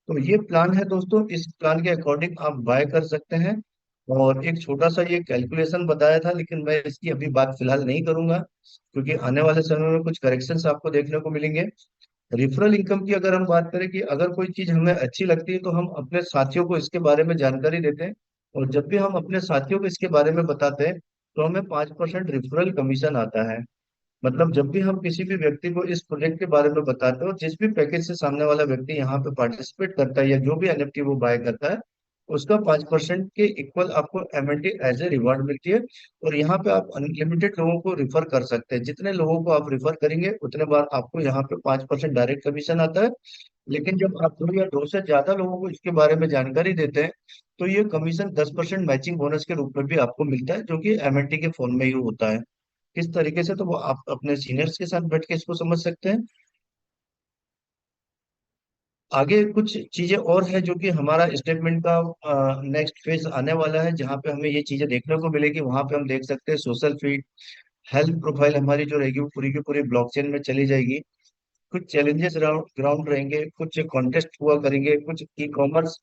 तो ये प्लान है दोस्तों, इस प्लान के अकॉर्डिंग आप बाय कर सकते हैं। और एक छोटा सा ये कैलकुलेशन बताया था, लेकिन मैं इसकी अभी बात फिलहाल नहीं करूंगा क्योंकि आने वाले समय में कुछ करेक्शंस आपको देखने को मिलेंगे। रिफरल इनकम की अगर हम बात करें कि अगर कोई चीज हमें अच्छी लगती है तो हम अपने साथियों को इसके बारे में जानकारी देते हैं, और जब भी हम अपने साथियों को इसके बारे में बताते हैं तो हमें 5% रिफरल कमीशन आता है। मतलब जब भी हम किसी भी व्यक्ति को इस प्रोजेक्ट के बारे में बताते हैं और जिस भी पैकेज से सामने वाला व्यक्ति यहाँ पे पार्टिसिपेट करता है या जो भी एनएफटी वो बाय करता है उसका 5% के इक्वल आपको एमएनटी एज ए रिवार्ड मिलती है। और यहाँ पे आप अनलिमिटेड लोगों को रिफर कर सकते हैं, जितने लोगों को आप रिफर करेंगे उतने बार आपको यहाँ पे 5% डायरेक्ट कमीशन आता है। लेकिन जब आप 2 या 2 से ज्यादा लोगों को इसके बारे में जानकारी देते हैं तो ये कमीशन 10% मैचिंग बोनस के रूप में भी आपको मिलता है जो कि एमएनटी के फॉर्म में ही होता है। किस तरीके से, तो वो आप अपने सीनियर्स के साथ बैठ के इसको समझ सकते हैं। आगे कुछ चीजें और है जो कि हमारा स्टेटमेंट का नेक्स्ट फेज आने वाला है, जहाँ पे हमें ये चीजें देखने को मिलेगी। वहां पे हम देख सकते हैं सोशल फीड, हेल्थ प्रोफाइल हमारी जो रहेगी वो पूरी की पूरी ब्लॉकचेन में चली जाएगी। कुछ चैलेंजेस ग्राउंड रहेंगे, कुछ कॉन्टेस्ट हुआ करेंगे, कुछ ई कॉमर्स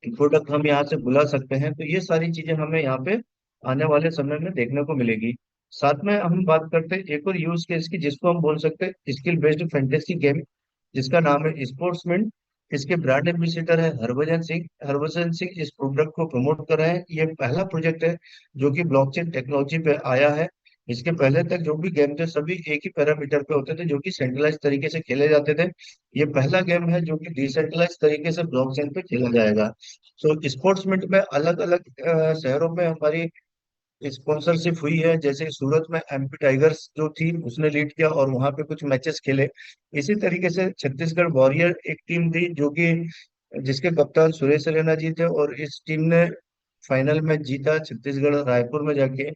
प्रोडक्ट हम यहाँ से बुला सकते हैं। तो ये सारी चीजें हमें यहाँ पे आने वाले समय में देखने को मिलेगी। साथ में हम बात करते हैं एक और यूज केस की जिसको हम बोल सकते हैं स्किल बेस्ड फैंटेसी गेम, जिसका नाम है स्पोर्ट्समैन। इसके ब्रांड एम्बेसडर है हरभजन सिंह। हरभजन सिंह इस प्रोडक्ट को प्रमोट कर रहे हैं। ये पहला प्रोजेक्ट है जो कि ब्लॉकचेन टेक्नोलॉजी पे आया है। इसके पहले तक जो भी गेम थे सभी एक ही पैरामीटर पे होते थे जो कि सेंट्रलाइज तरीके से खेले जाते थे। ये पहला गेम है जो कि डिसेंट्रलाइज तरीके से ब्लॉकचेन पे खेला जाएगा। सो स्पोर्ट्समेंट में अलग अलग शहरों में हमारी स्पॉन्सरशिप हुई है। जैसे सूरत में एमपी टाइगर्स जो थी उसने लीड किया और वहां पे कुछ मैचेस खेले। इसी तरीके से छत्तीसगढ़ वॉरियर एक टीम थी जो कि जिसके कप्तान सुरेश रैना जी थे, और इस टीम ने फाइनल में जीता छत्तीसगढ़ रायपुर में जाके।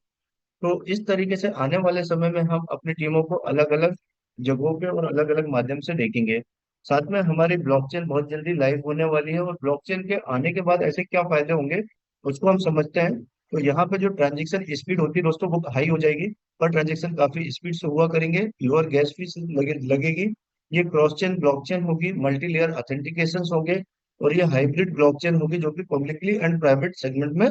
तो इस तरीके से आने वाले समय में हम अपनी टीमों को अलग अलग जगहों पे और अलग अलग माध्यम से देखेंगे। साथ में हमारी ब्लॉकचेन बहुत जल्दी लाइव होने वाली है, और ब्लॉकचेन के आने के बाद ऐसे क्या फायदे होंगे उसको हम समझते हैं। तो यहाँ पे जो ट्रांजेक्शन स्पीड होती है दोस्तों वो हाई हो जाएगी, पर ट्रांजेक्शन काफी स्पीड से हुआ करेंगे, लोअर गैस फीस लगेगी। ये क्रॉस चेन ब्लॉकचेन होगी, मल्टी लेयर ऑथेंटिकेशन होंगे, और ये हाइब्रिड ब्लॉकचेन होगी जो कि पब्लिकली एंड प्राइवेट सेगमेंट में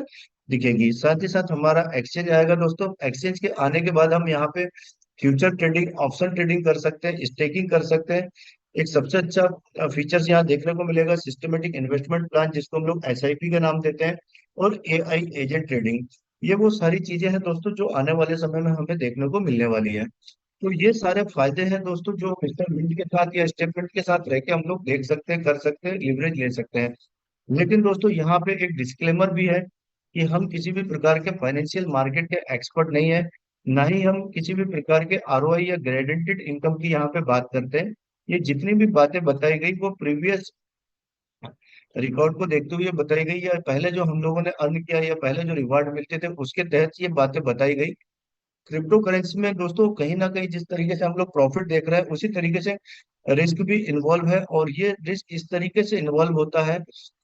दिखेगी। साथ ही साथ हमारा एक्सचेंज आएगा दोस्तों। एक्सचेंज के आने के बाद हम यहाँ पे फ्यूचर ट्रेडिंग, ऑप्शन ट्रेडिंग कर सकते हैं, स्टेकिंग कर सकते हैं। एक सबसे अच्छा फीचर्स यहाँ देखने को मिलेगा सिस्टमेटिक इन्वेस्टमेंट प्लान, जिसको हम लोग एसआईपी का नाम देते हैं, और एआई एजेंट ट्रेडिंग। ये वो सारी चीजें हैं दोस्तों जो आने वाले समय में हमें देखने को मिलने वाली है। तो ये सारे फायदे हैं दोस्तों जो मिस्टर मिंट के साथ या स्टेटमेंट के साथ रह के हम लोग देख सकते हैं, कर सकते हैं, लिवरेज ले सकते हैं। लेकिन दोस्तों यहाँ पे एक डिस्क्लेमर भी है कि हम किसी भी प्रकार के फाइनेंशियल मार्केट के एक्सपर्ट नहीं है, ना ही हम किसी भी प्रकार के आरओआई या ग्रेडेंटेड इनकम की यहाँ पे बात करते हैं। ये जितनी भी बातें बताई गई वो प्रीवियस रिकॉर्ड को देखते हुए बताई गई, या पहले जो हम लोगों ने अर्न किया या पहले जो रिवार्ड मिलते थे उसके तहत ये बातें बताई गई। क्रिप्टो करेंसी में दोस्तों कहीं ना कहीं जिस तरीके से हम लोग प्रॉफिट देख रहे हैं उसी तरीके से रिस्क भी इन्वॉल्व है, और ये रिस्क इस तरीके से इन्वॉल्व होता है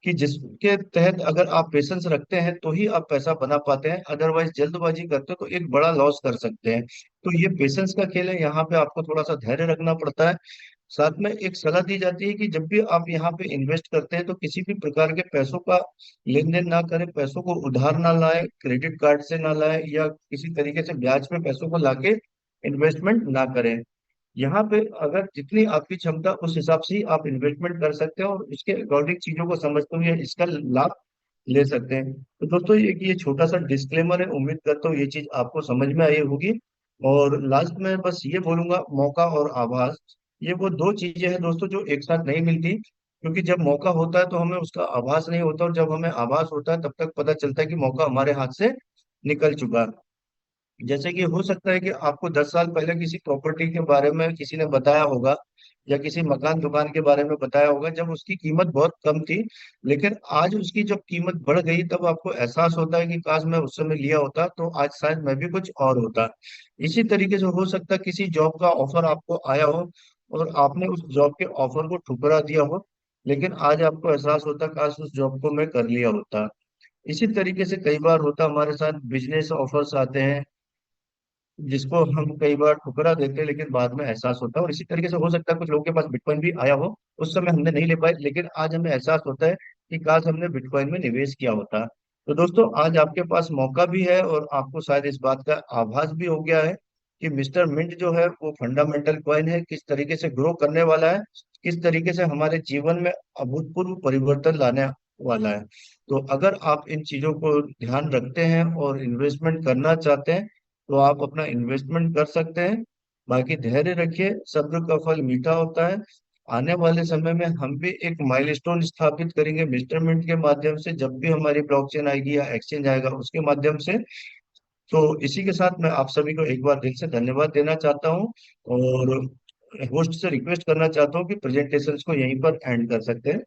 कि जिसके तहत अगर आप पेशेंस रखते हैं तो ही आप पैसा बना पाते हैं, अदरवाइज जल्दबाजी करते हो तो एक बड़ा लॉस कर सकते हैं। तो ये पेशेंस का खेल है, यहाँ पे आपको थोड़ा सा धैर्य रखना पड़ता है। साथ में एक सलाह दी जाती है कि जब भी आप यहाँ पे इन्वेस्ट करते हैं तो किसी भी प्रकार के पैसों का लेन देन ना करें, पैसों को उधार ना लाए, क्रेडिट कार्ड से ना लाए, या किसी तरीके से ब्याज पे पैसों को लाके इन्वेस्टमेंट ना करें। यहाँ पे अगर जितनी आपकी क्षमता उस हिसाब से ही आप इन्वेस्टमेंट कर सकते हैं और उसके अकॉर्डिंग चीजों को समझते हुए इसका लाभ ले सकते हैं। तो दोस्तों ये छोटा सा डिस्क्लेमर है, उम्मीद करता हूँ ये चीज आपको समझ में आई होगी। और लास्ट में बस ये बोलूंगा, मौका और आभास, ये वो दो चीजें हैं दोस्तों जो एक साथ नहीं मिलती, क्योंकि जब मौका होता है तो हमें उसका आभास नहीं होता, और जब हमें आभास होता है तब तक पता चलता है कि मौका हमारे हाथ से निकल चुका है। जैसे कि हो सकता है कि आपको 10 साल पहले किसी प्रॉपर्टी के बारे में किसी ने बताया होगा, या किसी मकान दुकान के बारे में बताया होगा जब उसकी कीमत बहुत कम थी, लेकिन आज उसकी जब कीमत बढ़ गई तब आपको एहसास होता है कि काश मैं उस समय लिया होता तो आज शायद मैं भी कुछ और होता। इसी तरीके से हो सकता है किसी जॉब का ऑफर आपको आया हो और आपने उस जॉब के ऑफर को ठुकरा दिया हो, लेकिन आज आपको एहसास होता काश उस जॉब को मैं कर लिया होता। इसी तरीके से कई बार होता हमारे साथ, बिजनेस ऑफर्स आते हैं जिसको हम कई बार ठुकरा देते हैं लेकिन बाद में एहसास होता है। और इसी तरीके से हो सकता है कुछ लोगों के पास बिटकॉइन भी आया हो, उस समय हमने नहीं ले पाए, लेकिन आज हमें एहसास होता है कि काश हमने बिटकॉइन में निवेश किया होता। तो दोस्तों आज आपके पास मौका भी है और आपको शायद इस बात का आभास भी हो गया है कि मिस्टर मिंट जो है वो फंडामेंटल कॉइन है, किस तरीके से ग्रो करने वाला है, किस तरीके से हमारे जीवन में अभूतपूर्व परिवर्तन लाने वाला है। तो अगर आप इन चीजों को ध्यान रखते हैं और इन्वेस्टमेंट करना चाहते हैं तो आप अपना इन्वेस्टमेंट कर सकते हैं। बाकी धैर्य रखिए, सब्र का फल मीठा होता है। आने वाले समय में हम भी एक माइलस्टोन स्थापित करेंगे मिस्टर मिंट के माध्यम से, जब भी हमारी ब्लॉकचेन आएगी या एक्सचेंज आएगा उसके माध्यम से। तो इसी के साथ मैं आप सभी को एक बार दिल से धन्यवाद देना चाहता हूँ, और होस्ट से रिक्वेस्ट करना चाहता हूँ कि प्रेजेंटेशन को यहीं पर एंड कर सकते हैं।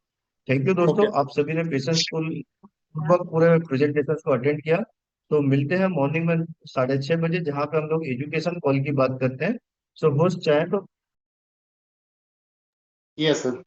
थैंक यू दोस्तों, ओके। आप सभी ने पेशेंसफुल पूर्वक पूरे प्रेजेंटेशन को अटेंड किया। तो मिलते हैं मॉर्निंग में 6:30 बजे, जहाँ पे हम लोग एजुकेशन कॉल की बात करते हैं। सो होस्ट चाहे तो यस सर।